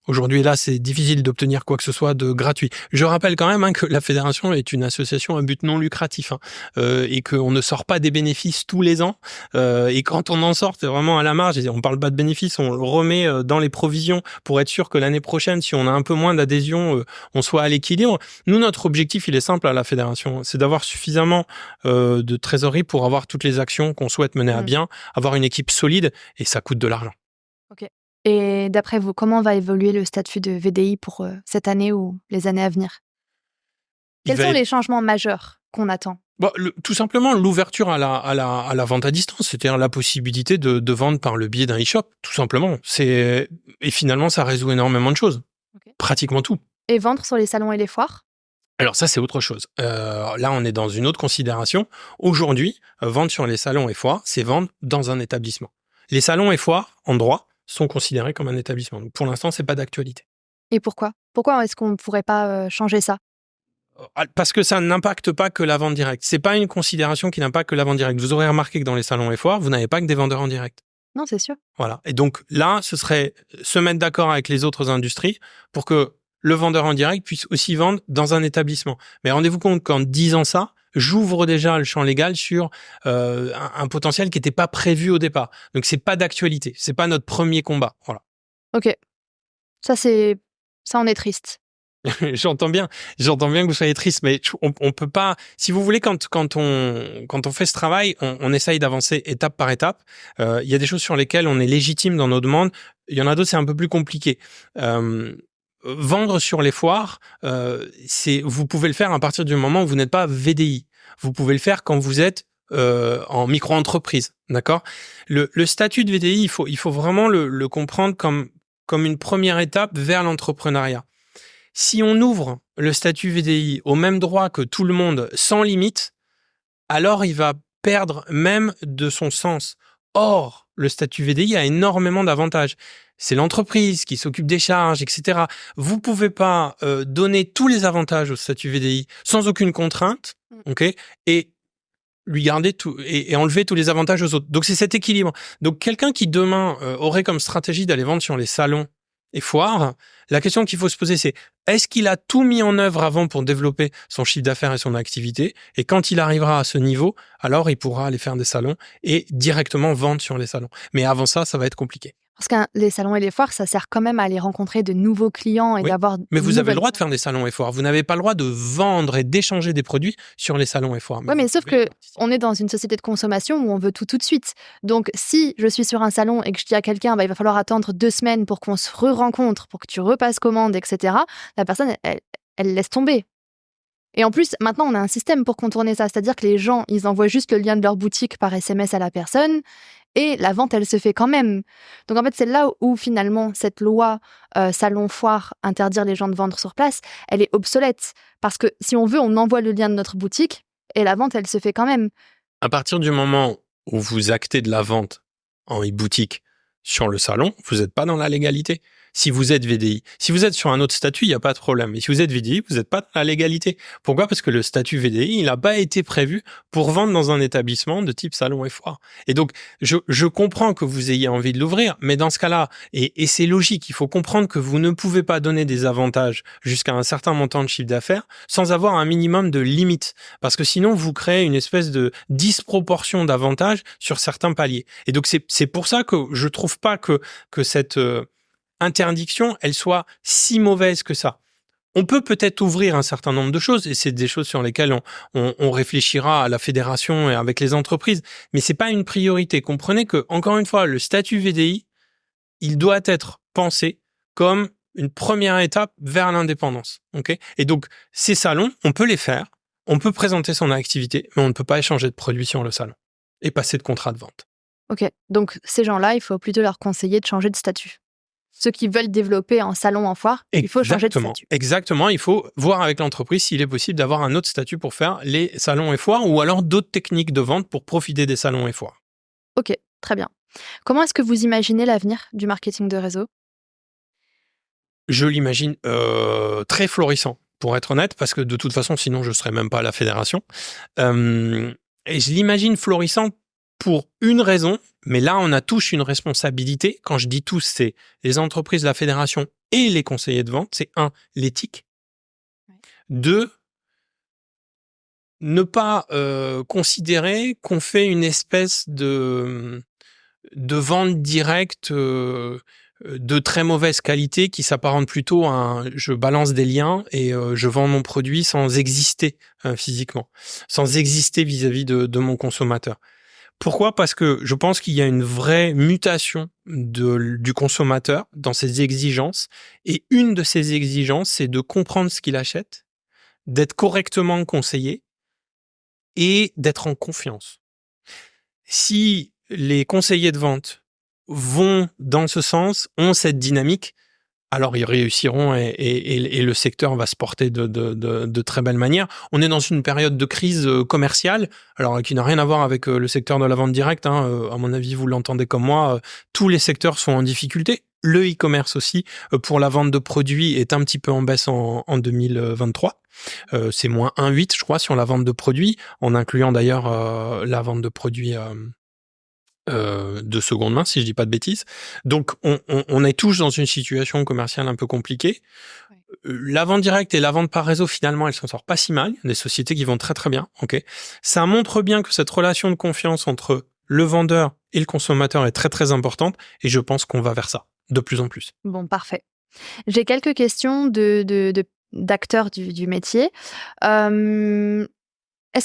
Aujourd'hui, là, c'est difficile d'obtenir quoi que ce soit de gratuit. Je rappelle quand même que la fédération est une association à but non lucratif et qu'on ne sort pas des bénéfices tous les ans. Et quand on en sort, c'est vraiment à la marge. On parle pas de bénéfices, on le remet dans les provisions pour être sûr que l'année prochaine, si on a un peu moins d'adhésion, on soit à l'équilibre. Nous, notre objectif, il est simple à la fédération, c'est d'avoir suffisamment de trésorerie pour avoir toutes les actions qu'on souhaite mener à bien, avoir une équipe solide, et ça coûte de l'argent. Ok. Et d'après vous, comment va évoluer le statut de VDI pour cette année ou les années à venir? Quels sont les changements majeurs qu'on attend? Tout simplement, l'ouverture à la vente à distance, c'est-à-dire la possibilité de vendre par le biais d'un e-shop, tout simplement. Et finalement, ça résout énormément de choses. Okay. Pratiquement tout. Et vendre sur les salons et les foires? Alors ça, c'est autre chose. Là, on est dans une autre considération. Aujourd'hui, vendre sur les salons et foires, c'est vendre dans un établissement. Les salons et foires, en droit, sont considérés comme un établissement. Donc, pour l'instant, c'est pas d'actualité. Et pourquoi? Pourquoi est-ce qu'on ne pourrait pas changer ça? Parce que ça n'impacte pas que la vente directe. C'est pas une considération qui n'impacte que la vente directe. Vous aurez remarqué que dans les salons et foires, vous n'avez pas que des vendeurs en direct. Non, c'est sûr. Voilà. Et donc là, ce serait se mettre d'accord avec les autres industries pour que le vendeur en direct puisse aussi vendre dans un établissement. Mais rendez-vous compte qu'en disant ça, j'ouvre déjà le champ légal sur un potentiel qui n'était pas prévu au départ. Donc c'est pas d'actualité, c'est pas notre premier combat. Voilà. Ok, ça en est triste. J'entends bien que vous soyez triste, mais on peut pas. Si vous voulez, quand on fait ce travail, on essaye d'avancer étape par étape. Il y a des choses sur lesquelles on est légitime dans nos demandes. Il y en a d'autres, c'est un peu plus compliqué. Vendre sur les foires, vous pouvez le faire à partir du moment où vous n'êtes pas VDI. Vous pouvez le faire quand vous êtes en micro-entreprise, d'accord ? Le statut de VDI, il faut vraiment le comprendre comme une première étape vers l'entrepreneuriat. Si on ouvre le statut VDI au même droit que tout le monde, sans limite, alors il va perdre même de son sens. Or, le statut VDI a énormément d'avantages. C'est l'entreprise qui s'occupe des charges, etc. Vous pouvez pas donner tous les avantages au statut VDI sans aucune contrainte, ok, et lui garder tout et enlever tous les avantages aux autres. Donc c'est cet équilibre. Donc quelqu'un qui demain aurait comme stratégie d'aller vendre sur les salons et foires, la question qu'il faut se poser, c'est est-ce qu'il a tout mis en œuvre avant pour développer son chiffre d'affaires et son activité? Et quand il arrivera à ce niveau, alors il pourra aller faire des salons et directement vendre sur les salons. Mais avant ça, ça va être compliqué. Parce que les salons et les foires, ça sert quand même à aller rencontrer de nouveaux clients et d'avoir... Mais vous avez le droit de faire des salons et foires. Vous n'avez pas le droit de vendre et d'échanger des produits sur les salons et foires. Oui, mais sauf qu'on est dans une société de consommation où on veut tout de suite. Donc, si je suis sur un salon et que je dis à quelqu'un, il va falloir attendre 2 semaines pour qu'on se re-rencontre, pour que tu repasses commande, etc., la personne, elle laisse tomber. Et en plus, maintenant, on a un système pour contourner ça. C'est-à-dire que les gens, ils envoient juste le lien de leur boutique par SMS à la personne et la vente, elle se fait quand même. Donc, en fait, c'est là où, finalement, cette loi salon-foire, interdire les gens de vendre sur place, elle est obsolète. Parce que si on veut, on envoie le lien de notre boutique et la vente, elle se fait quand même. À partir du moment où vous actez de la vente en e-boutique sur le salon, vous n'êtes pas dans la légalité. Si vous êtes VDI. Si vous êtes sur un autre statut, il n'y a pas de problème. Mais si vous êtes VDI, vous n'êtes pas dans la légalité. Pourquoi ? Parce que le statut VDI, il n'a pas été prévu pour vendre dans un établissement de type salon et foire. Et donc, je comprends que vous ayez envie de l'ouvrir, mais dans ce cas-là, et c'est logique, il faut comprendre que vous ne pouvez pas donner des avantages jusqu'à un certain montant de chiffre d'affaires sans avoir un minimum de limite. Parce que sinon, vous créez une espèce de disproportion d'avantages sur certains paliers. Et donc, c'est pour ça que je trouve pas que cette interdiction, elle soit si mauvaise que ça. On peut peut-être ouvrir un certain nombre de choses, et c'est des choses sur lesquelles on réfléchira à la fédération et avec les entreprises, mais c'est pas une priorité. Comprenez que, encore une fois, le statut VDI, il doit être pensé comme une première étape vers l'indépendance. Okay ? Et donc, ces salons, on peut les faire, on peut présenter son activité, mais on ne peut pas échanger de produits sur le salon. et passer de contrat de vente. Ok, donc ces gens-là, il faut plutôt leur conseiller de changer de statut. Ceux qui veulent développer un salon en foire, il faut changer de statut. Exactement, il faut voir avec l'entreprise s'il est possible d'avoir un autre statut pour faire les salons et foires ou alors d'autres techniques de vente pour profiter des salons et foires. Ok, très bien. Comment est-ce que vous imaginez l'avenir du marketing de réseau ? Je l'imagine très florissant, pour être honnête, parce que de toute façon, sinon je ne serais même pas à la fédération. Et je l'imagine florissant pour une raison, mais là, on a tous une responsabilité. Quand je dis tous, c'est les entreprises, la fédération et les conseillers de vente. C'est 1, l'éthique. 2, ne pas considérer qu'on fait une espèce de vente directe de très mauvaise qualité qui s'apparente plutôt à je balance des liens et je vends mon produit sans exister physiquement, sans exister vis-à-vis de mon consommateur. Pourquoi ? Parce que je pense qu'il y a une vraie mutation du consommateur dans ses exigences. Et une de ces exigences, c'est de comprendre ce qu'il achète, d'être correctement conseillé et d'être en confiance. Si les conseillers de vente vont dans ce sens, ont cette dynamique, alors ils réussiront et le secteur va se porter de très belle manière. On est dans une période de crise commerciale, alors qui n'a rien à voir avec le secteur de la vente directe. À mon avis, vous l'entendez comme moi, tous les secteurs sont en difficulté. Le e-commerce aussi, pour la vente de produits, est un petit peu en baisse en 2023. C'est moins 1,8, je crois, sur la vente de produits, en incluant d'ailleurs la vente de produits de seconde main, si je dis pas de bêtises. Donc, on est tous dans une situation commerciale un peu compliquée. La vente directe et la vente par réseau, finalement, elles s'en sortent pas si mal. Il y a des sociétés qui vont très très bien. Ok, ça montre bien que cette relation de confiance entre le vendeur et le consommateur est très très importante, et je pense qu'on va vers ça de plus en plus. Bon, parfait. J'ai quelques questions d'acteurs du métier. Est-ce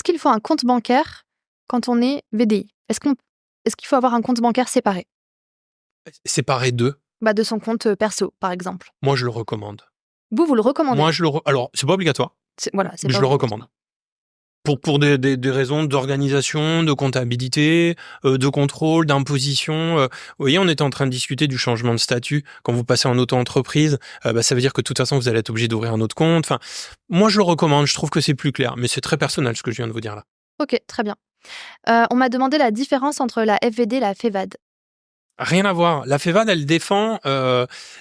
qu'il faut un compte bancaire quand on est VDI ? Est-ce qu'il faut avoir un compte bancaire séparé ? Séparé de son compte perso, par exemple. Moi, je le recommande. Vous le recommandez ? Moi, alors, c'est pas obligatoire. Mais je le recommande. Pour des raisons d'organisation, de comptabilité, de contrôle, d'imposition. Vous voyez, on était en train de discuter du changement de statut. Quand vous passez en auto-entreprise, ça veut dire que de toute façon, vous allez être obligé d'ouvrir un autre compte. Enfin, moi, je le recommande. Je trouve que c'est plus clair. Mais c'est très personnel, ce que je viens de vous dire là. Ok, très bien. On m'a demandé la différence entre la FVD et la FEVAD. Rien à voir. La FEVAD, elle défend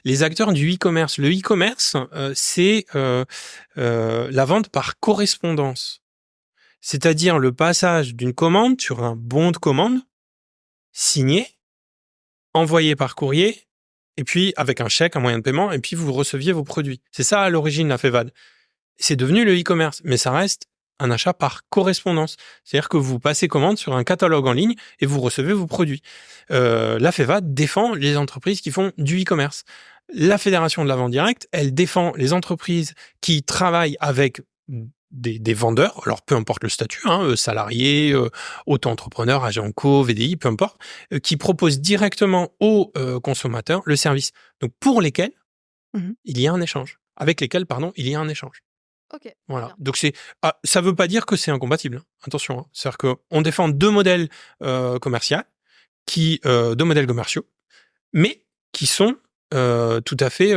les acteurs du e-commerce. Le e-commerce, c'est la vente par correspondance. C'est-à-dire le passage d'une commande sur un bon de commande, signé, envoyé par courrier, et puis avec un chèque, un moyen de paiement, et puis vous receviez vos produits. C'est ça à l'origine la FEVAD. C'est devenu le e-commerce, mais ça reste un achat par correspondance. C'est-à-dire que vous passez commande sur un catalogue en ligne et vous recevez vos produits. La FEVAD défend les entreprises qui font du e-commerce. La Fédération de la vente directe, elle défend les entreprises qui travaillent avec des vendeurs, alors peu importe le statut, salarié, auto-entrepreneur, agent co, VDI, peu importe, qui proposent directement aux consommateurs le service. Donc pour lesquels il y a un échange. Avec lesquels, il y a un échange. Ok. Voilà. Bien. Donc ça veut pas dire que c'est incompatible. Attention, c'est-à-dire qu'on défend deux modèles commerciaux, deux modèles commerciaux, mais qui sont tout à fait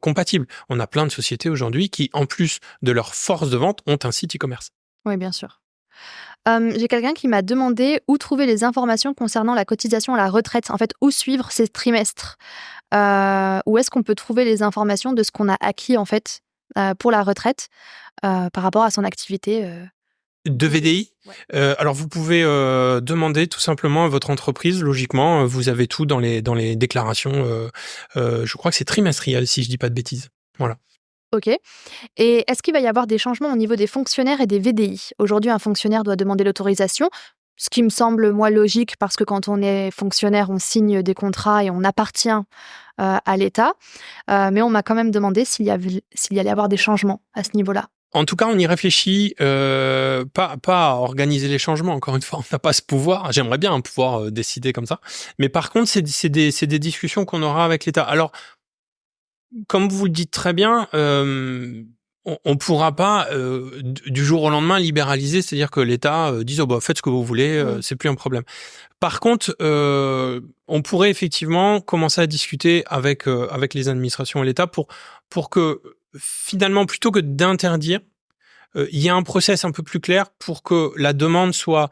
compatibles. On a plein de sociétés aujourd'hui qui, en plus de leur force de vente, ont un site e-commerce. Oui, bien sûr. J'ai quelqu'un qui m'a demandé où trouver les informations concernant la cotisation à la retraite. En fait, où suivre ces trimestres. Où est-ce qu'on peut trouver les informations de ce qu'on a acquis en fait pour la retraite par rapport à son activité de VDI. Ouais. Alors vous pouvez demander tout simplement à votre entreprise. Logiquement, vous avez tout dans les déclarations. Je crois que c'est trimestriel, si je dis pas de bêtises. Voilà. Ok. Et est-ce qu'il va y avoir des changements au niveau des fonctionnaires et des VDI ? Aujourd'hui, un fonctionnaire doit demander l'autorisation, ce qui me semble, moi, logique, parce que quand on est fonctionnaire, on signe des contrats et on appartient à l'État. Mais on m'a quand même demandé s'il allait y avoir des changements à ce niveau-là. En tout cas, on y réfléchit, pas à organiser les changements. Encore une fois, on n'a pas ce pouvoir. J'aimerais bien pouvoir décider comme ça. Mais par contre, c'est des discussions qu'on aura avec l'État. Alors, comme vous le dites très bien, on pourra pas du jour au lendemain libéraliser, c'est-à-dire que l'État dise faites ce que vous voulez, c'est plus un problème. Par contre, on pourrait effectivement commencer à discuter avec les administrations et l'État pour que finalement, plutôt que d'interdire, il y a un process un peu plus clair pour que la demande soit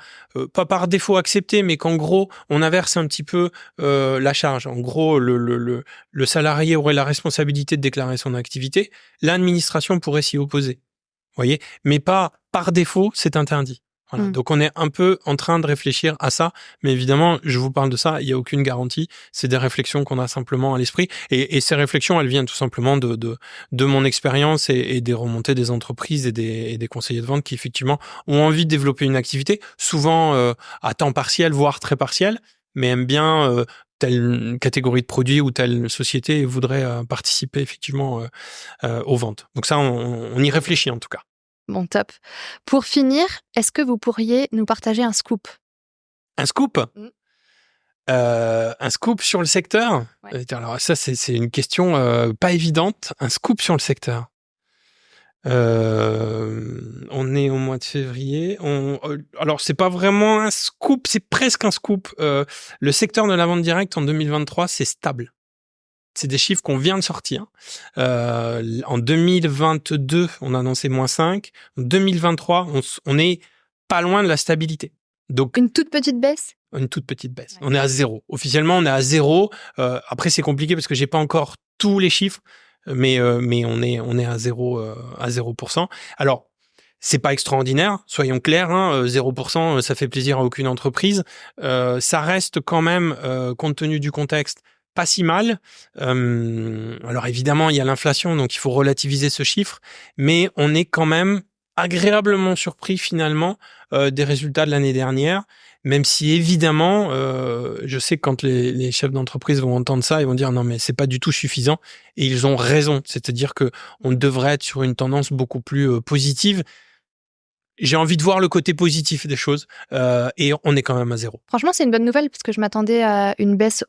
pas par défaut acceptée, mais qu'en gros, on inverse un petit peu la charge. En gros, le salarié aurait la responsabilité de déclarer son activité. L'administration pourrait s'y opposer. Vous voyez, mais pas par défaut, c'est interdit. Voilà. Donc, on est un peu en train de réfléchir à ça. Mais évidemment, je vous parle de ça, il n'y a aucune garantie. C'est des réflexions qu'on a simplement à l'esprit. Et ces réflexions, elles viennent tout simplement de mon expérience et des remontées des entreprises et des conseillers de vente qui, effectivement, ont envie de développer une activité, souvent à temps partiel, voire très partiel, mais aiment bien telle catégorie de produits ou telle société et voudraient participer, effectivement, aux ventes. Donc ça, on y réfléchit, en tout cas. Bon, top. Pour finir, est-ce que vous pourriez nous partager un scoop? Un scoop? Un scoop sur le secteur? Ouais. Alors ça, c'est une question pas évidente. Un scoop sur le secteur. On est au mois de février. Alors, c'est pas vraiment un scoop, c'est presque un scoop. Le secteur de la vente directe en 2023, c'est stable. C'est des chiffres qu'on vient de sortir. En 2022, on a annoncé -5. En 2023, on est pas loin de la stabilité. Donc, une toute petite baisse? Une toute petite baisse. Ouais. On est à 0. Officiellement, on est à 0. Après, c'est compliqué parce que j'ai pas encore tous les chiffres, mais on est à 0, à 0%. Alors, c'est pas extraordinaire, soyons clairs, 0%, ça fait plaisir à aucune entreprise. Ça reste quand même, compte tenu du contexte, pas si mal. Alors évidemment, il y a l'inflation, donc il faut relativiser ce chiffre, mais on est quand même agréablement surpris finalement des résultats de l'année dernière, même si évidemment, je sais que quand les chefs d'entreprise vont entendre ça, ils vont dire non mais c'est pas du tout suffisant, et ils ont raison. C'est-à-dire que on devrait être sur une tendance beaucoup plus positive. J'ai envie de voir le côté positif des choses, et on est quand même à 0. Franchement, c'est une bonne nouvelle parce que je m'attendais à une baisse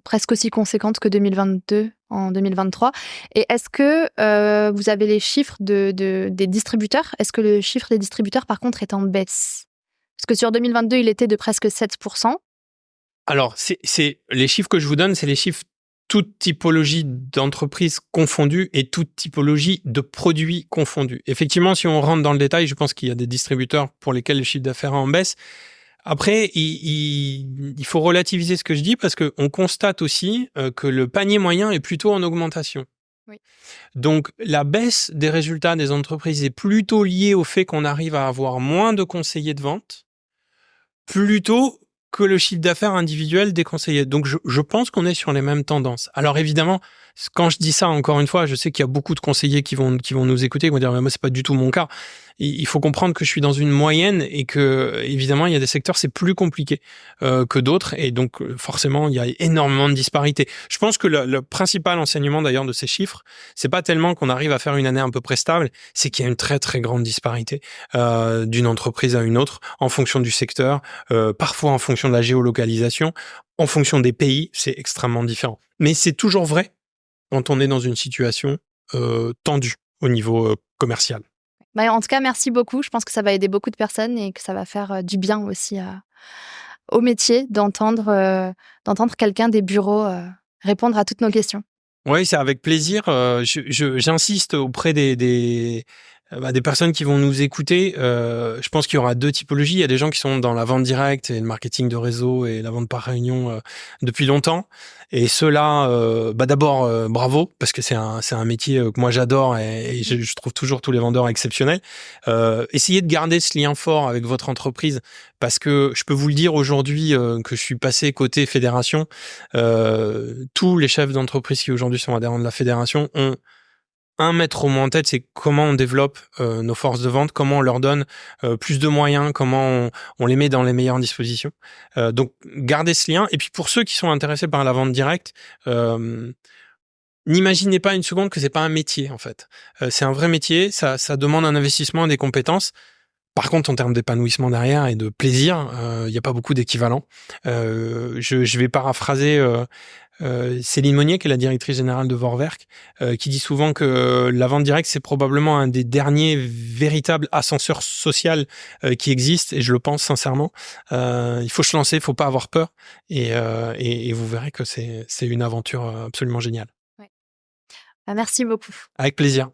presque aussi conséquente que 2022 en 2023. Et est-ce que vous avez les chiffres des distributeurs? Est-ce que le chiffre des distributeurs, par contre, est en baisse? Parce que sur 2022, il était de presque 7%. Alors, c'est les chiffres que je vous donne, c'est les chiffres toute typologie d'entreprises confondues et toute typologie de produits confondus. Effectivement, si on rentre dans le détail, je pense qu'il y a des distributeurs pour lesquels le chiffre d'affaires est en baisse. Après, il faut relativiser ce que je dis parce qu'on constate aussi que le panier moyen est plutôt en augmentation. Oui. Donc, la baisse des résultats des entreprises est plutôt liée au fait qu'on arrive à avoir moins de conseillers de vente, plutôt que le chiffre d'affaires individuel des conseillers. Donc, je pense qu'on est sur les mêmes tendances. Alors, évidemment, quand je dis ça, encore une fois, je sais qu'il y a beaucoup de conseillers qui vont nous écouter, qui vont dire, mais moi, c'est pas du tout mon cas. Il faut comprendre que je suis dans une moyenne et que, évidemment, il y a des secteurs, c'est plus compliqué que d'autres. Et donc, forcément, il y a énormément de disparités. Je pense que le principal enseignement, d'ailleurs, de ces chiffres, c'est pas tellement qu'on arrive à faire une année à peu près stable, c'est qu'il y a une très, très grande disparité d'une entreprise à une autre en fonction du secteur, parfois en fonction de la géolocalisation, en fonction des pays, c'est extrêmement différent. Mais c'est toujours vrai quand on est dans une situation tendue au niveau commercial. Bah, en tout cas, merci beaucoup. Je pense que ça va aider beaucoup de personnes et que ça va faire du bien aussi au métier d'entendre quelqu'un des bureaux répondre à toutes nos questions. Oui, c'est avec plaisir. J'insiste auprès des personnes qui vont nous écouter. Je pense qu'il y aura deux typologies. Il y a des gens qui sont dans la vente directe et le marketing de réseau et la vente par réunion depuis longtemps. Et ceux-là, d'abord, bravo, parce que c'est un métier que moi j'adore et je trouve toujours tous les vendeurs exceptionnels. Essayez de garder ce lien fort avec votre entreprise, parce que je peux vous le dire aujourd'hui que je suis passé côté fédération. Tous les chefs d'entreprise qui aujourd'hui sont adhérents de la fédération ont un maître au moins en tête, c'est comment on développe nos forces de vente, comment on leur donne plus de moyens, comment on les met dans les meilleures dispositions. Donc, gardez ce lien. Et puis, pour ceux qui sont intéressés par la vente directe, n'imaginez pas une seconde que c'est pas un métier, en fait. C'est un vrai métier, ça demande un investissement et des compétences. Par contre, en termes d'épanouissement derrière et de plaisir, il n'y a pas beaucoup d'équivalents. Je vais paraphraser Céline Monnier, qui est la directrice générale de Vorwerk, qui dit souvent que la vente directe, c'est probablement un des derniers véritables ascenseurs social qui existe, et je le pense sincèrement. Il faut se lancer, il ne faut pas avoir peur, et vous verrez que c'est une aventure absolument géniale. Ouais. Merci beaucoup. Avec plaisir.